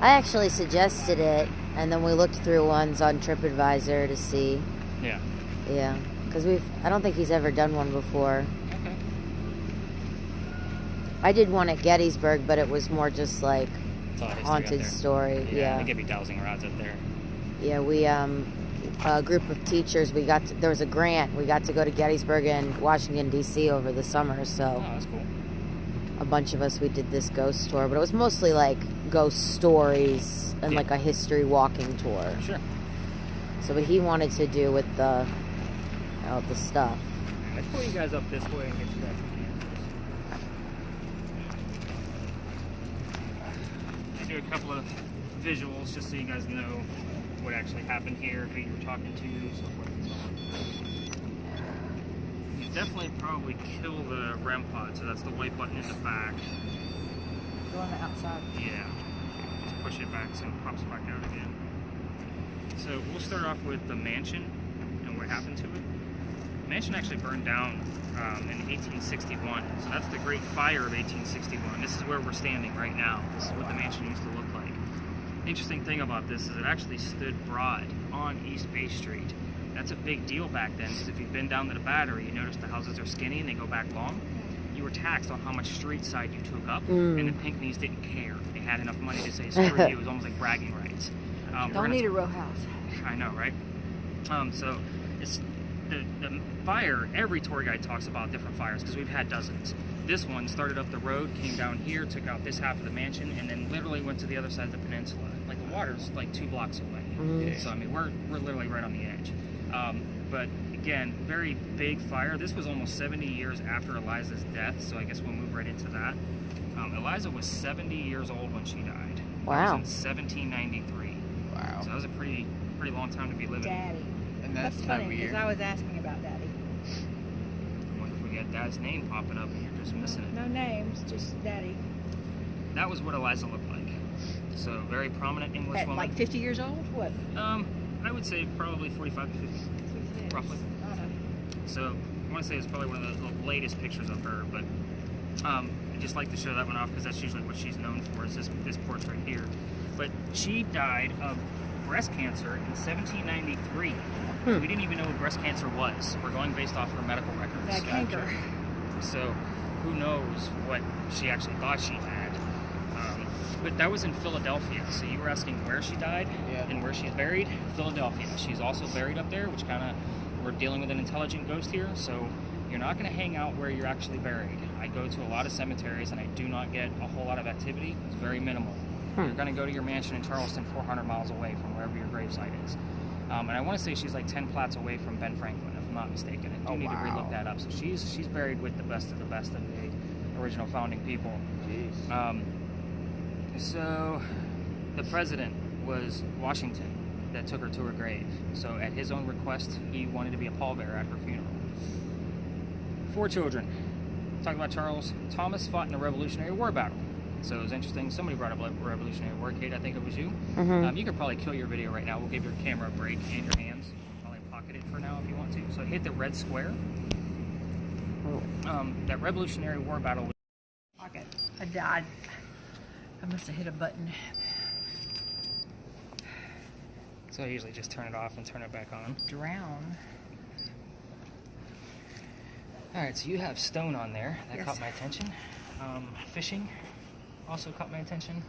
I actually suggested it, and then we looked through ones on TripAdvisor to see. Yeah. Yeah, because I don't think he's ever done one before. Okay. I did one at Gettysburg, but it was more just like It's all history out haunted there. story. Yeah. They give you dowsing rods up there. Yeah, we a group of teachers. There was a grant. We got to go to Gettysburg and Washington D.C. over the summer. So Oh, that's cool. a bunch of us, we did this ghost tour, but it was mostly like ghost stories and like a history walking tour. Sure. So, but he wanted to do with the stuff. Let's pull you guys up this way and get you guys some answers. I do a couple of visuals just so you guys know what actually happened here, who you were talking to, so forth and so on. You definitely probably kill the REM pod, so that's the white button in the back. Go on the outside. Yeah. Just push it back so it pops back out again. So we'll start off with the mansion and what happened to it. The mansion actually burned down in 1861. So that's the Great Fire of 1861. This is where we're standing right now. This is what the mansion used to look like. The interesting thing about this is it actually stood broad on East Bay Street. That's a big deal back then, because if you've been down to the Battery, you notice the houses are skinny and they go back long. You were taxed on how much street side you took up, and the Pinckneys didn't care. They had enough money to say, screw you. It was almost like bragging rights. Don't need a row house. I know, right? So it's the fire. Every tour guide talks about different fires because we've had dozens. This one started up the road, came down here, took out this half of the mansion, and then literally went to the other side of the peninsula. Like the water's like 2 blocks away. So I mean, we're literally right on the edge. But again, very big fire. This was almost 70 years after Eliza's death, so I guess we'll move right into that. Eliza was 70 years old when she died. Wow. That was in 1793. Wow. So that was a pretty long time to be living. Daddy. And that's That's time funny of because year. I was asking about Daddy. I wonder if we got Dad's name popping up and you're just missing it. No names, just Daddy. That was what Eliza looked like. So very prominent English At woman. like 50 years old? What? I would say probably 45 to 50, roughly. So I want to say it's probably one of the latest pictures of her, but I just like to show that one off because that's usually what she's known for, is this portrait here. But she died of breast cancer in 1793. We didn't even know what breast cancer was. We're going based off her medical records. That canker. So who knows what she actually thought she had. But that was in Philadelphia. So you were asking where she died and where she's buried? Philadelphia. She's also buried up there, which kind of, we're dealing with an intelligent ghost here. So you're not going to hang out where you're actually buried. I go to a lot of cemeteries and I do not get a whole lot of activity. It's very minimal. You're going to go to your mansion in Charleston 400 miles away from wherever your gravesite is. And I want to say she's like 10 plats away from Ben Franklin, if I'm not mistaken. I do need to relook that up. So she's buried with the best of the original founding people. Jeez. So the president was Washington that took her to her grave. So at his own request, he wanted to be a pallbearer at her funeral. 4 children. Talking about Charles. Thomas fought in the Revolutionary War battle. So it was interesting. Somebody brought up Revolutionary War, Kate. I think it was you. You could probably kill your video right now. We'll give your camera a break and your hands. Probably pocket it for now if you want to. So hit the red square. That Revolutionary War battle was... Pocket. I died. I must have hit a button. So I usually just turn it off and turn it back on. Drown. Alright, so you have stone on there. That Yes. caught my attention. Fishing also caught my attention.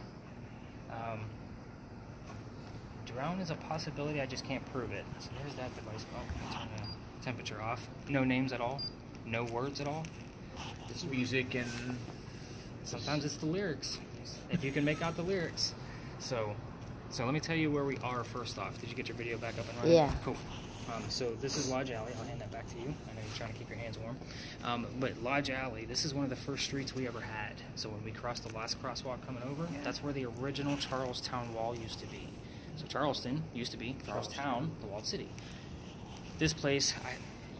Drown is a possibility, I just can't prove it. So there's that device. Oh, I'll turn the temperature off. No names at all. No words at all. It's music and Sometimes it's the lyrics, if you can make out the lyrics. So let me tell you where we are first off. Did you get your video back up and running? Yeah. Cool. So this is Lodge Alley. I'll hand that back to you. I know you're trying to keep your hands warm. But Lodge Alley, this is one of the first streets we ever had. So when we crossed the last crosswalk coming over, that's where the original Charlestown Wall used to be. So Charleston used to be Charlestown, the walled city. This place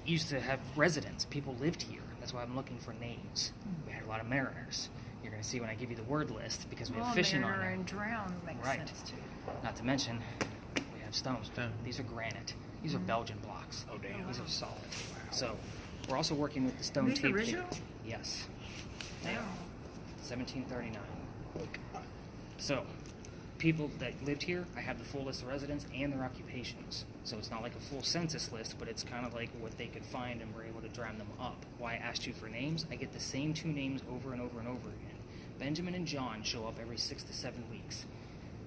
used to have residents. People lived here. That's why I'm looking for names. We had a lot of mariners. You're going to see when I give you the word list because we have fishing on Mariner there. and drown makes Right. sense too. Not to mention, we have stones. These are granite. These are Belgian blocks. Oh, damn. These are solid. So we're also working with the stone These tape original? theory. Yes. Damn. 1739. So people that lived here, I have the full list of residents and their occupations. So it's not like a full census list, but it's kind of like what they could find, and we're able to drum them up. Why I asked you for names, I get the same 2 names over and over and over again. Benjamin and John show up every 6 to 7 weeks.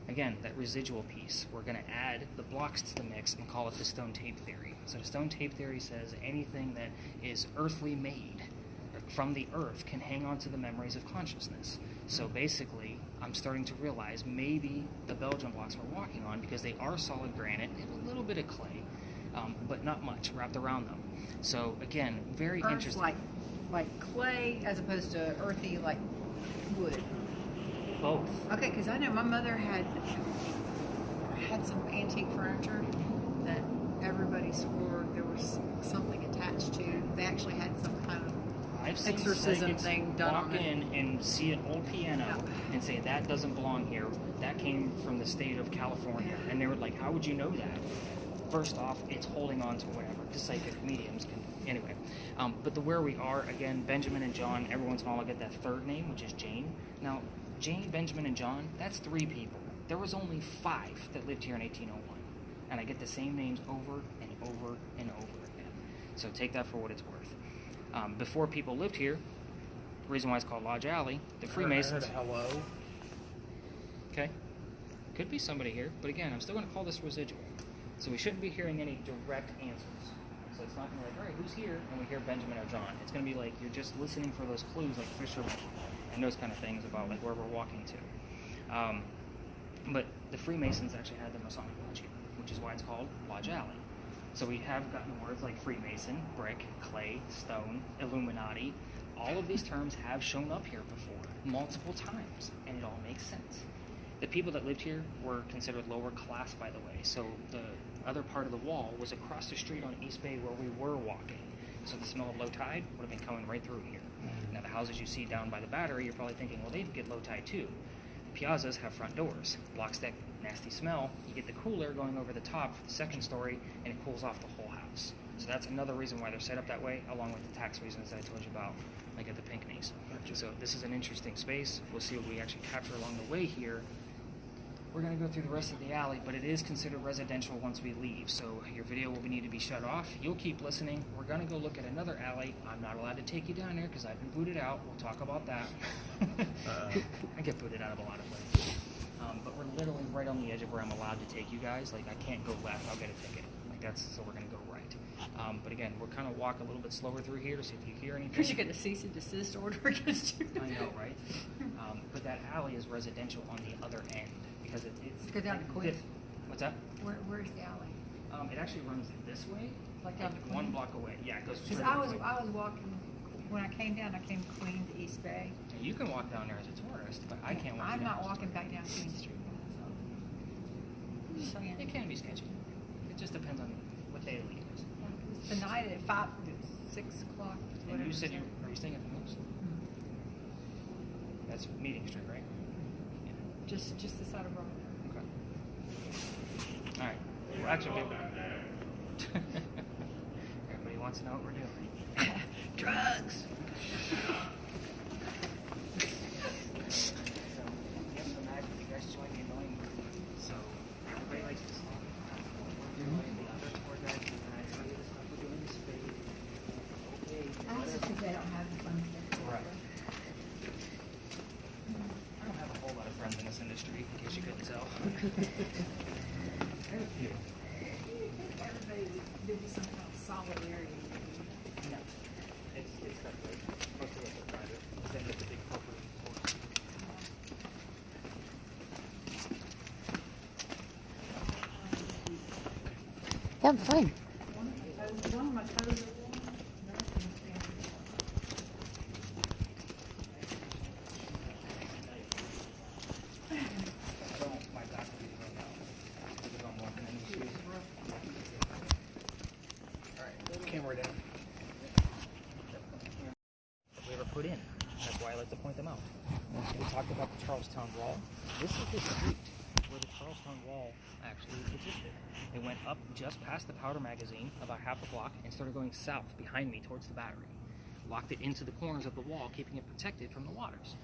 Again, that residual piece, we're going to add the blocks to the mix and call it the stone tape theory. So the stone tape theory says anything that is earthly made from the earth can hang on to the memories of consciousness. So basically, I'm starting to realize maybe the Belgian blocks we're walking on, because they are solid granite, they have a little bit of clay, but not much wrapped around them. So again, very Earth, interesting. like clay as opposed to earthy like wood. Both. Okay, because I know my mother had some antique furniture that everybody swore there was something attached to. They actually had some kind of I've seen exorcism psychics thing done walk on it. in and see an old piano and say that doesn't belong here. That came from the state of California, and they were like, "How would you know that?" First off, it's holding on to whatever. The psychic mediums can anyway. But where we are again, Benjamin and John. Every once in a while, I get that third name, which is Jane. Now, Jane, Benjamin, and John. That's 3 people. There was only 5 that lived here in 1801, and I get the same names over and over and over again. So take that for what it's worth. Before people lived here, the reason why it's called Lodge Alley, the Freemasons. I heard a hello. Okay, could be somebody here, but again, I'm still going to call this residual. So we shouldn't be hearing any direct answers. So it's not going to be like, all right, who's here? And we hear Benjamin or John. It's going to be like you're just listening for those clues, like fishermen and those kind of things about like where we're walking to. But the Freemasons actually had the Masonic Lodge here, which is why it's called Lodge Alley. So we have gotten words like Freemason, brick, clay, stone, Illuminati. All of these terms have shown up here before, multiple times, and it all makes sense. The people that lived here were considered lower class, by the way. So the other part of the wall was across the street on East Bay where we were walking. So the smell of low tide would have been coming right through here. Now the houses you see down by the Battery, you're probably thinking, well, they get low tide too. Piazzas have front doors, blocks that nasty smell. You get the cool air going over the top for the second story, and it cools off the whole house. So that's another reason why they're set up that way, along with the tax reasons that I told you about, like at the Pinckneys. So this is an interesting space. We'll see what we actually capture along the way here. We're going to go through the rest of the alley, but it is considered residential once we leave, so your video will need to be shut off. You'll keep listening. We're going to go look at another alley. I'm not allowed to take you down there because I've been booted out. We'll talk about that. I get booted out of a lot of places. But we're literally right on the edge of where I'm allowed to take you guys. Like, I can't go left. I'll get a ticket. Like, so we're going to go right. But again, we'll kind of walk a little bit slower through here to see if you hear anything. Because you get a cease and desist order against you. I know, right? But that alley is residential on the other end. Because it's Go down to Queen. What's that? Where's the alley? It actually runs this way, Like down to Queen? 1 block away. Yeah, it goes Because straight I to was Queen. walking, when I came down, I came Queen to East Bay. You can walk down there as a tourist, but I can't walk I'm down not there. walking back down Queen Street. So yeah. It can be sketchy. It just depends on what day of the week it is. Tonight at 5, 6 o'clock. And you said are you staying at the Moose? That's Meeting Street, right? Just the side of Robert. Okay. All right. Well, actually, everybody wants to know what we're doing. Drugs. So, you have to imagine you guys join me annoying. So, everybody likes to sleep. We're doing the other tour guides, and I tell you the stuff we're doing is fake. Okay. That's just because they don't have the funds there. Right. I don't have a whole lot of friends in this industry, in case you couldn't tell. I have a few. Everybody would do some kind of solidarity. No. It's separate. Most of us are private. Then there's the big corporate force. Yeah, I'm fine. One of my toes My back will be thrown out. Because I'm walking in these shoes. Alright, camera down. We ever put in. That's why I like to point them out. We talked about the Charlestown Wall. This is the street where the Charlestown Wall actually existed. It went up just past the powder magazine, about half a block, and started going south behind me towards the Battery. Locked it into the corners of the wall, keeping it protected from the waters.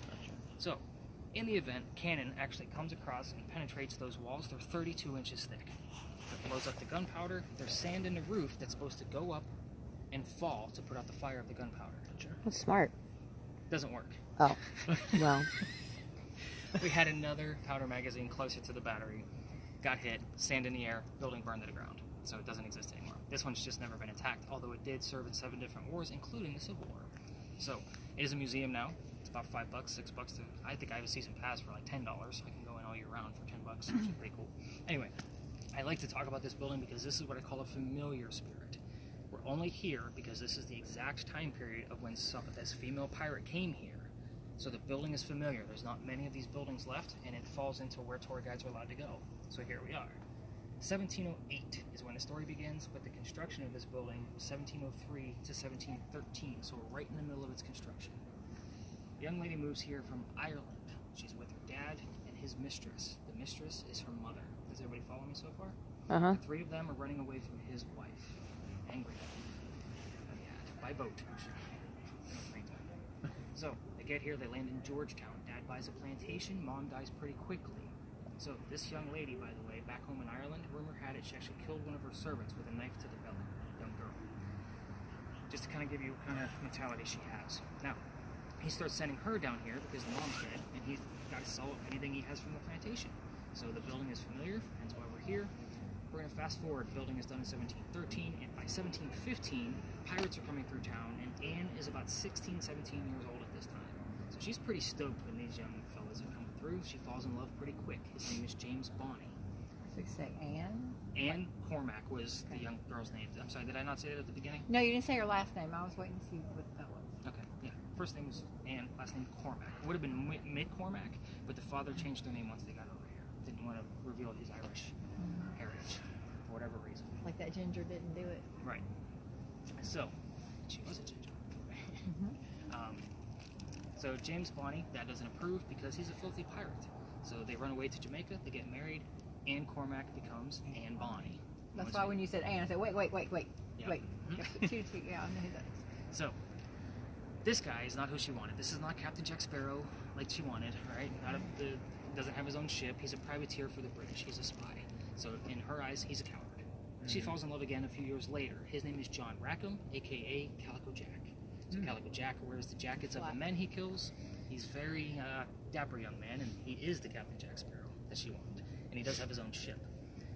So, In the event, cannon actually comes across and penetrates those walls. They're 32 inches thick. It blows up the gunpowder. There's sand in the roof that's supposed to go up and fall to put out the fire of the gunpowder. That's smart. Doesn't work. Oh, well. We had another powder magazine closer to the battery. Got hit, sand in the air, building burned to the ground. So it doesn't exist anymore. This one's just never been attacked, although it did serve in 7 different wars, including the Civil War. So it is a museum now. It's about $5, $6 to. I think I have a season pass for like $10. I can go in all year round for $10, which is pretty cool. Anyway, I like to talk about this building because this is what I call a familiar spirit. We're only here because this is the exact time period of when this female pirate came here. So the building is familiar. There's not many of these buildings left, and it falls into where tour guides are allowed to go. So here we are. 1708 is when the story begins, but the construction of this building was 1703 to 1713, so we're right in the middle of its construction. The young lady moves here from Ireland. She's with her dad and his mistress. The mistress is her mother. Does everybody follow me so far? Uh-huh. The 3 of them are running away from his wife. Angry. By boat, I'm sure. So, they get here, they land in Georgetown. Dad buys a plantation, mom dies pretty quickly. So, this young lady, by the way, back home in Ireland, rumor had it she actually killed one of her servants with a knife to the belly, a young girl. Just to kind of give you what kind of mentality she has. Now, he starts sending her down here because the mom's dead, and he's got to sell anything he has from the plantation. So the building is familiar, that's why we're here. We're going to fast forward. The building is done in 1713, and by 1715, pirates are coming through town, and Anne is about 16, 17 years old at this time. So she's pretty stoked when these young fellas are coming through. She falls in love pretty quick. His name is James Bonney. So you say Anne? Anne Cormac was the young girl's name. I'm sorry, did I not say that at the beginning? No, you didn't say her last name. I was waiting to see what that was. Okay, yeah. First name was Anne, last name Cormac. It would have been McCormack, but the father changed their name once they got over here. Didn't want to reveal his Irish heritage for whatever reason. Like that ginger didn't do it. Right. So, she was a ginger. So James Bonney, that doesn't approve because he's a filthy pirate. So they run away to Jamaica, they get married, Anne Cormac becomes Anne Bonney. That's why when you said Anne, I said, wait. Yep. Wait. Yeah, I know who that is. So, this guy is not who she wanted. This is not Captain Jack Sparrow like she wanted, right? Doesn't have his own ship. He's a privateer for the British. He's a spy. So in her eyes, he's a coward. She falls in love again a few years later. His name is John Rackham, a.k.a. Calico Jack. So Calico Jack wears the jackets of the men he kills. He's very dapper young man, and he is the Captain Jack Sparrow that she wanted. And he does have his own ship.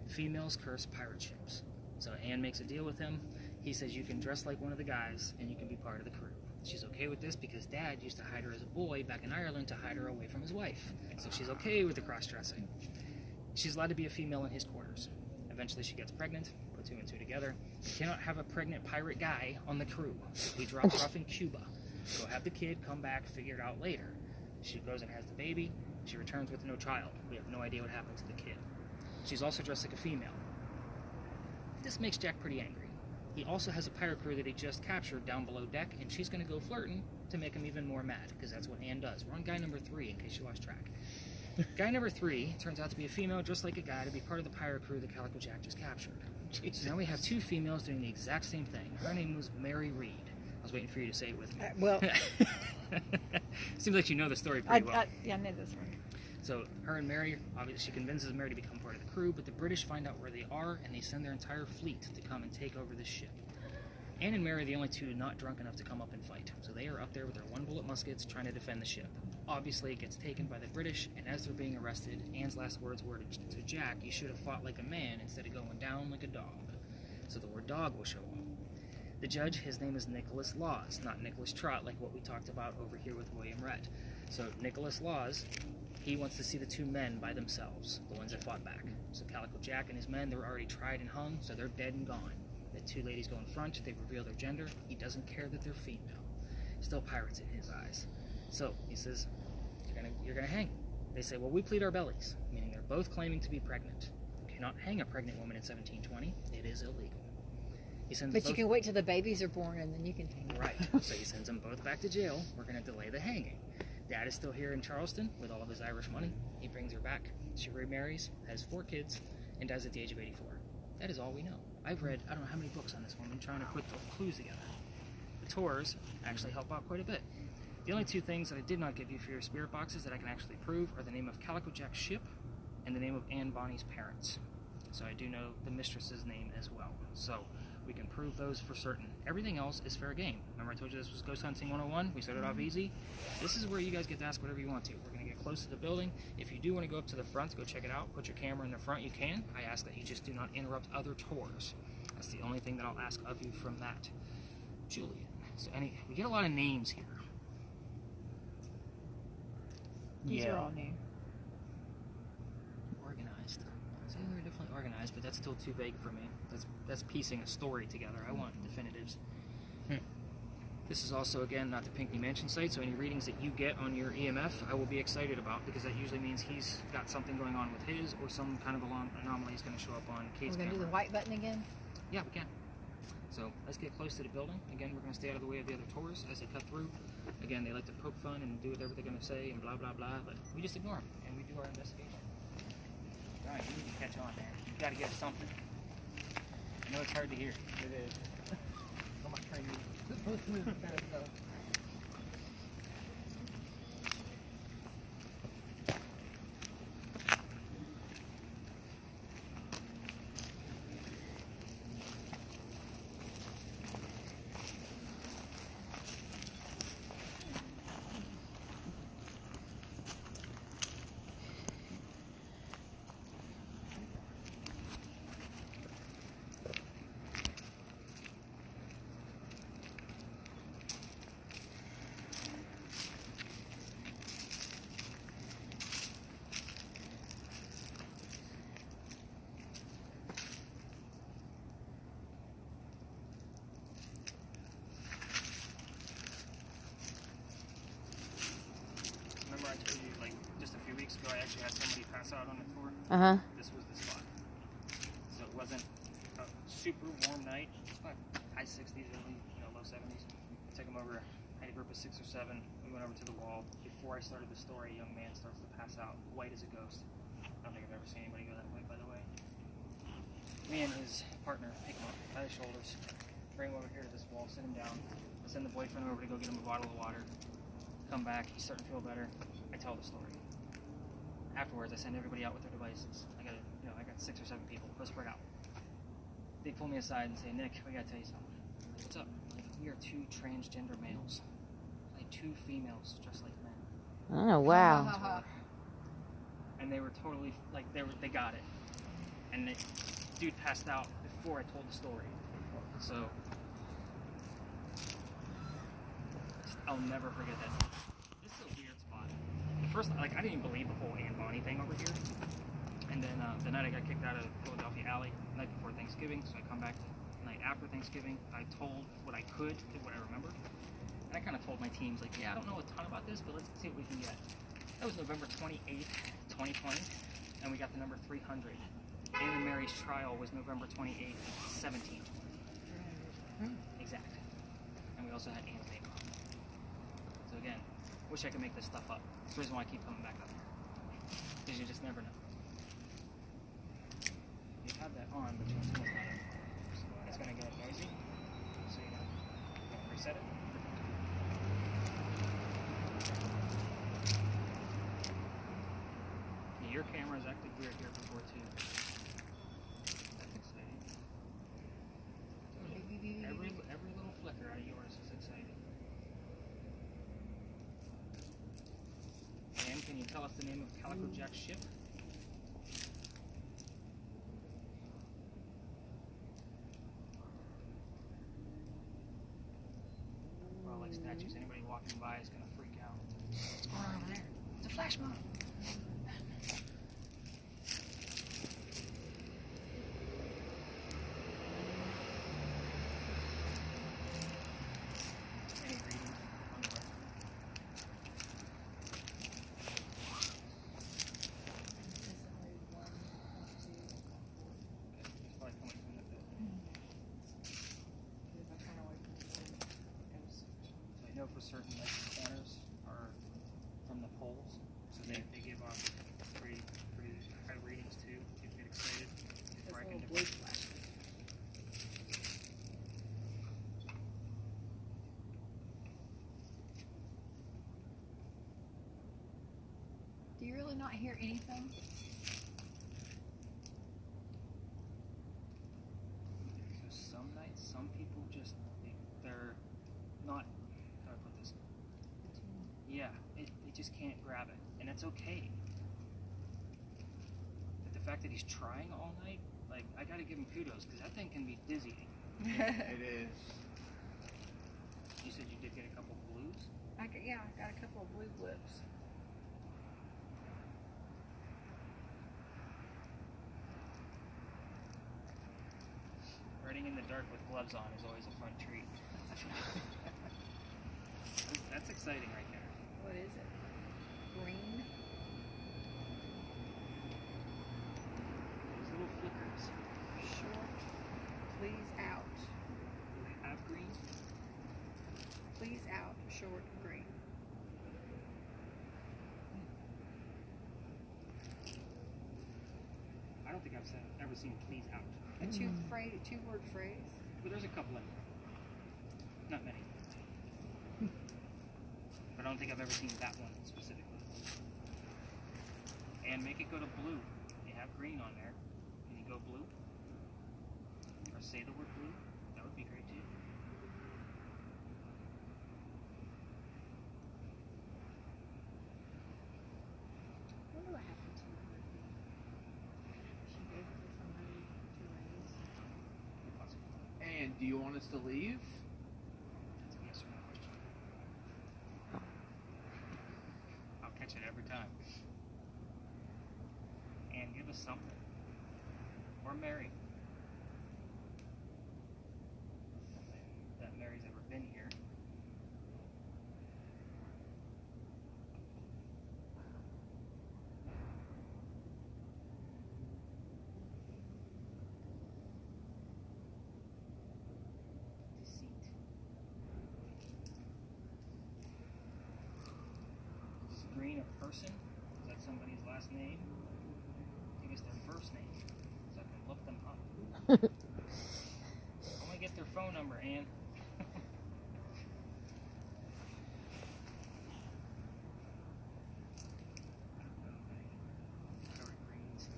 Females curse pirate ships. So Anne makes a deal with him. He says you can dress like one of the guys, and you can be part of the crew. She's okay with this because Dad used to hide her as a boy back in Ireland to hide her away from his wife. So she's okay with the cross-dressing. She's allowed to be a female in his quarters. Eventually she gets pregnant, put 2 and 2 together. You cannot have a pregnant pirate guy on the crew. He drops off in Cuba. Go have the kid, come back, figure it out later. She goes and has the baby. She returns with no child. We have no idea what happened to the kid. She's also dressed like a female. This makes Jack pretty angry. He also has a pirate crew that he just captured down below deck, and she's going to go flirting to make him even more mad, because that's what Anne does. We're on guy number 3, in case you lost track. Guy number 3 turns out to be a female just like a guy to be part of the pirate crew that Calico Jack just captured. So now we have 2 females doing the exact same thing. Her name was Mary Reed. I was waiting for you to say it with me. Well, seems like you know the story pretty well. I know this one. So her and Mary, obviously she convinces Mary to become part of the crew, but the British find out where they are, and they send their entire fleet to come and take over this ship. Anne and Mary are the only 2 not drunk enough to come up and fight, so they are up there with their 1-bullet muskets trying to defend the ship. Obviously it gets taken by the British, and as they're being arrested, Anne's last words were to Jack, you should have fought like a man instead of going down like a dog. So the word dog will show up. The judge, his name is Nicholas Laws, not Nicholas Trott like what we talked about over here with William Rhett. So Nicholas Laws, he wants to see the 2 men by themselves, the ones that fought back. So Calico Jack and his men, they were already tried and hung, so they're dead and gone. The 2 ladies go in front, they reveal their gender. He doesn't care that they're female. Still pirates in his eyes. So he says, you're gonna hang. They say, well, we plead our bellies, meaning they're both claiming to be pregnant. You cannot hang a pregnant woman in 1720. It is illegal. He sends But you can wait till the babies are born and then you can hang. Right. So he sends them both back to jail. We're going to delay the hanging. Dad is still here in Charleston with all of his Irish money. He brings her back. She remarries, has 4 kids, and dies at the age of 84. That is all we know. I've read, I don't know how many books on this woman, trying to put the clues together. The tours actually help out quite a bit. The only two things that I did not give you for your spirit boxes that I can actually prove are the name of Calico Jack's ship and the name of Anne Bonny's parents. So I do know the mistress's name as well. So we can prove those for certain. Everything else is fair game. Remember I told you this was Ghost Hunting 101? We started off easy. This is where you guys get to ask whatever you want to. We're going to get close to the building. If you do want to go up to the front to go check it out, put your camera in the front, you can. I ask that you just do not interrupt other tours. That's the only thing that I'll ask of you from that. Julian. So we get a lot of names here. These are all new. Organized. So they're definitely organized, but that's still too vague for me. That's piecing a story together. I want definitives. This is also, again, not the Pinckney Mansion site, so any readings that you get on your EMF, I will be excited about, because that usually means he's got something going on with his, or some kind of anomaly is going to show up on Kate's camera. We're going to do the white button again? Yeah, we can. So let's get close to the building. Again, we're going to stay out of the way of the other tours as they cut through. Again, they like to poke fun and do whatever they're going to say and blah, blah, blah, but we just ignore them, and we do our investigation. All right, you need to catch on, man. You've got to get something. I know it's hard to hear. It is. I'm not trying to Remember I told you, like, just a few weeks ago, I actually had somebody pass out on the tour? Uh-huh. This was the spot. So it wasn't a super warm night. It's about high 60s, early, low 70s. I took him over, I had a group of 6 or 7. We went over to the wall. Before I started the story, a young man starts to pass out, white as a ghost. I don't think I've ever seen anybody go that way, by the way. Me and his partner pick him up by the shoulders, bring him over here to this wall, sit him down. I send the boyfriend over to go get him a bottle of water. Come back, he's starting to feel better. I tell the story. Afterwards, I send everybody out with their devices. I got 6 or 7 people. Go spread out. They pull me aside and say, "Nick, we gotta tell you something." What's up? Like, we are 2 transgender males. Like 2 females, just like men. Oh, wow. And they were totally like they got it. And the dude passed out before I told the story. So I'll never forget that. This is a weird spot. The first, I didn't even believe the whole Anne Bonny thing over here. And then the night I got kicked out of Philadelphia Alley, the night before Thanksgiving, so I come back the night after Thanksgiving. I told what I could, what I remember. And I kind of told my teams, like, yeah, I don't know a ton about this, but let's see what we can get. That was November 28th, 2020, and we got the number 300. Anne and Mary's trial was November 28th, 1720. Exactly. And we also had Anne's name on. So again, wish I could make this stuff up. That's the reason why I keep coming back up here. Because you just never know. You have that on, but you don't know about it. So it's going to get noisy. So you're going to reset it. Yeah, your camera is acting weird here before too. That's exciting. Every little flicker out of yours is exciting. And can you tell us the name of Calico Jack's ship? Well, like statues, anybody walking by is gonna freak out. What's going on over there? It's a flash mob. Any readings on the rest of them? It's probably coming from the building. So I know for certain that the corners are from the poles. So they not hear anything? So some nights, some people just, they're not, how do I put this? Yeah, they just can't grab it. And that's okay. But the fact that he's trying all night, like, I gotta give him kudos, because that thing can be dizzying. It is. You said you did get a couple blues? I got a couple of blue blips. Riding in the dark with gloves on is always a fun treat. That's exciting right there. What is it? Green? Those little flickers. Short. Please out. You have green? Please out. Short green. I don't think I've ever seen please out. A two-word phrase. But there's a couple in there. Not many. But I don't think I've ever seen that one specifically. And make it go to blue. You have green on there. Can you go blue? Or say the word blue? That would be great too. I wonder what happened to her. She gave it to somebody to raise. And do you want us to leave? That's a yes or no question. I'll catch it every time. And give us something. Or Mary. That Mary's ever been here. Deceit. Is Green a person? Is that somebody's last name? I think it's their first name, so I can look them up. I want to get their phone number, Ann. Whatever Green's.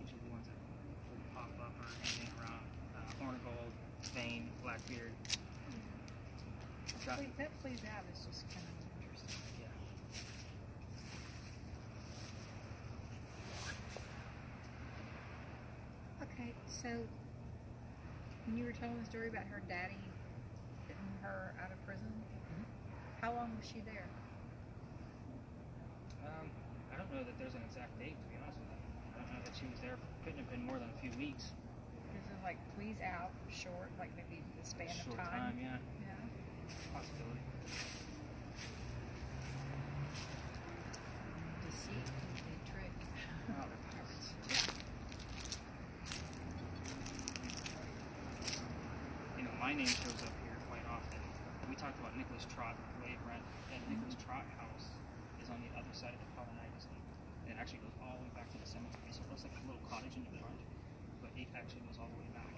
Usually the ones that would pop up or anything around Hornigold, Vane, Blackbeard. That please out is just kind of interesting. Yeah. Okay, so when you were telling the story about her daddy getting her out of prison, how long was she there? I don't know that there's an exact date, to be honest with you. I don't know that she was there. Couldn't have been more than a few weeks. Is it like please out, short, like maybe the span Short of time? yeah. Yeah. Possibility. Deceit is a trick. Oh, they're pirates. You know, my name shows up here quite often. We talked about Nicholas Trott, Wave Rent, and Nicholas Trott house is on the other side of the Colonitis. And it actually goes all the way back to the cemetery, so it looks like a little cottage in the front, but it actually goes all the way back.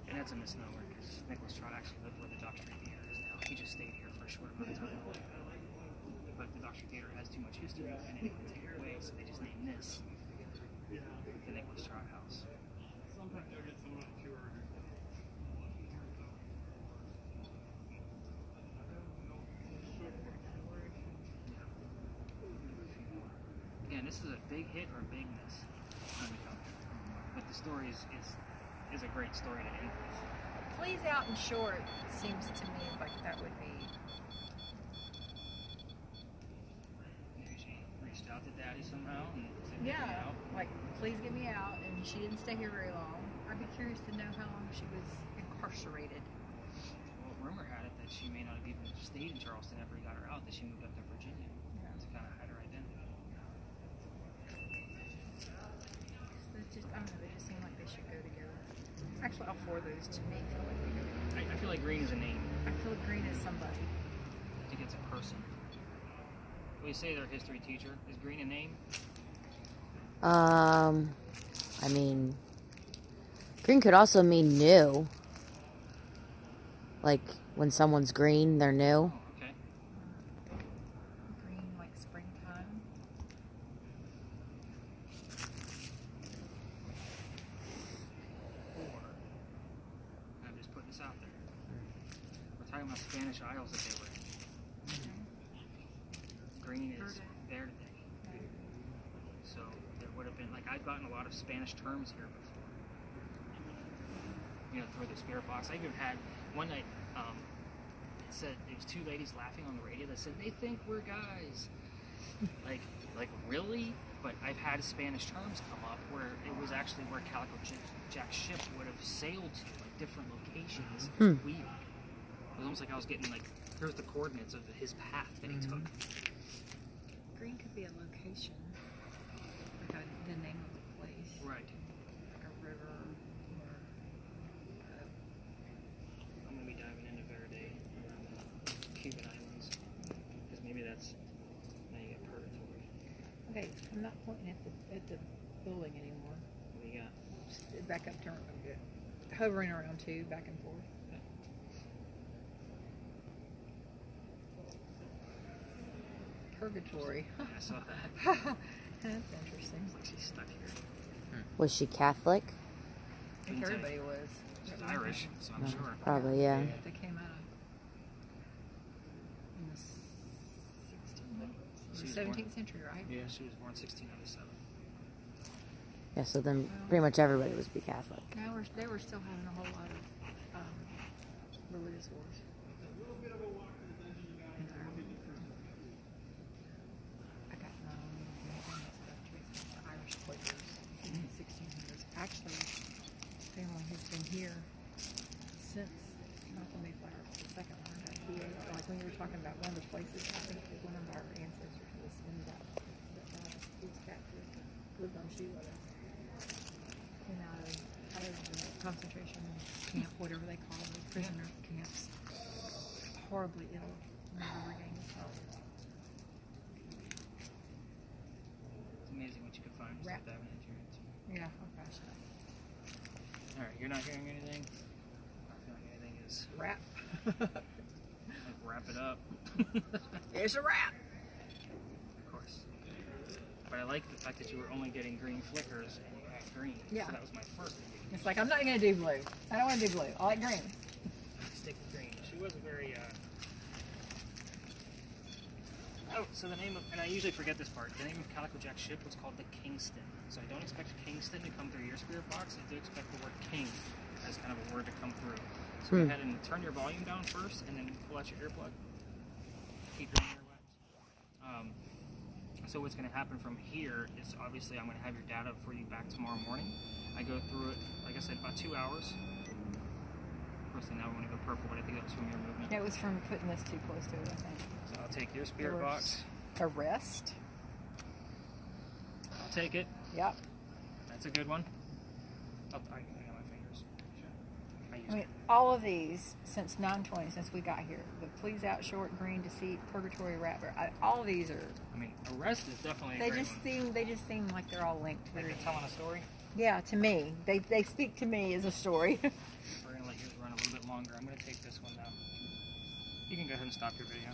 And that's a misnomer, because Nicholas Trott actually lived where the Dr. Gator is now. He just stayed here for a short amount of time. But the Dr. Gator has too much history, and it would take it away, so they just named this the Nicholas Trott house. Again, this is a big hit or a big miss when we come here. But the story is a great story to end with. Please out and short seems to me like that would be. Maybe she reached out to Daddy somehow and said, "Get me Yeah, out." like please get me out, and she didn't stay here very long. I'd be curious to know how long she was incarcerated. Well, rumor had it that she may not have even stayed in Charleston after he got her out, that she moved up to Virginia to kind of hide her identity. I don't know, they just seem like they should go together. Actually, all four of those to me feel like they go together. I feel like Green is a name. I feel like Green is somebody. I think it's a person. We say their history teacher. Is Green a name? I mean, green could also mean new. Like When someone's green, they're new. Oh, okay. Green, like springtime. Or, I'm just putting this out there. We're talking about Spanish Isles that they were in. Green is there today. So there would have been, like, I've gotten a lot of Spanish terms here before. You know, through the spirit box. I even had one night, it said, there was two ladies laughing on the radio that said, they think we're guys. like really? But I've had Spanish terms come up where it was actually where Calico Jack's ship would have sailed to, like different locations. It was weird. It was almost like I was getting, like, here's the coordinates of his path that he took. Green could be a location, like the name of the place. Right. Like a river or I'm going to be diving into Verde around the Cuban Islands. Because maybe that's, now you got purgatory. Okay, I'm not pointing at the building anymore. What do you got? Just back up, turn, hovering around too, back and forth. Purgatory. Yeah, I saw that. That's interesting. Looks like she's stuck here. Was she Catholic? I think everybody was. She's Irish, so I'm sure. Probably, yeah. They came out in the 17th century, right? Yeah, she was born 1697. Yeah, so then pretty much everybody was be Catholic. Now they were still having a whole lot of religious wars. I got the Irish Quakers in the 1600s. Actually, this family has been here since not the Mayflower, the second one. Like when you were talking about one of the places, I think one of our ancestors was in that was captive, lived on shoe leather. And out of the concentration camp, whatever they call it, prisoner camps. Horribly ill, never regained his health. It's amazing what you can find just Rap. with that insurance. Yeah, oh gosh. Alright, you're not hearing anything? I feel like anything is. Rap. Like, wrap it up. It's a rap. Of course. But I like the fact that you were only getting green flickers and you had green. Yeah. So that was my first indication. It's like, I'm not going to do blue. I don't want to do blue. I like green. Stick with green. She was a very, Oh, so the name of, and I usually forget this part, the name of Calico Jack's ship was called the Kingston. So I don't expect Kingston to come through your spirit box. I do expect the word king as kind of a word to come through. So go ahead and turn your volume down first and then pull out your earplug. Keep your earwax. So what's going to happen from here is obviously I'm going to have your data for you back tomorrow morning. I go through it, like I said, about 2 hours. Personally, now I want to go purple, but I think that was from your movement. It was from putting this too close to it, I think. So I'll take your spirit box. Arrest. I'll take it. Yep. That's a good one. I got my fingers. I used I mean, all of these since 920, since we got here. The please out, short, green, deceit, purgatory, rapper. All of these are. I mean, arrest is definitely a They great just one. seem. They just seem like they're all linked. Like you're telling a story. Yeah, to me, they speak to me as a story. We're gonna let yours run a little bit longer. I'm gonna take this one now. You can go ahead and stop your video.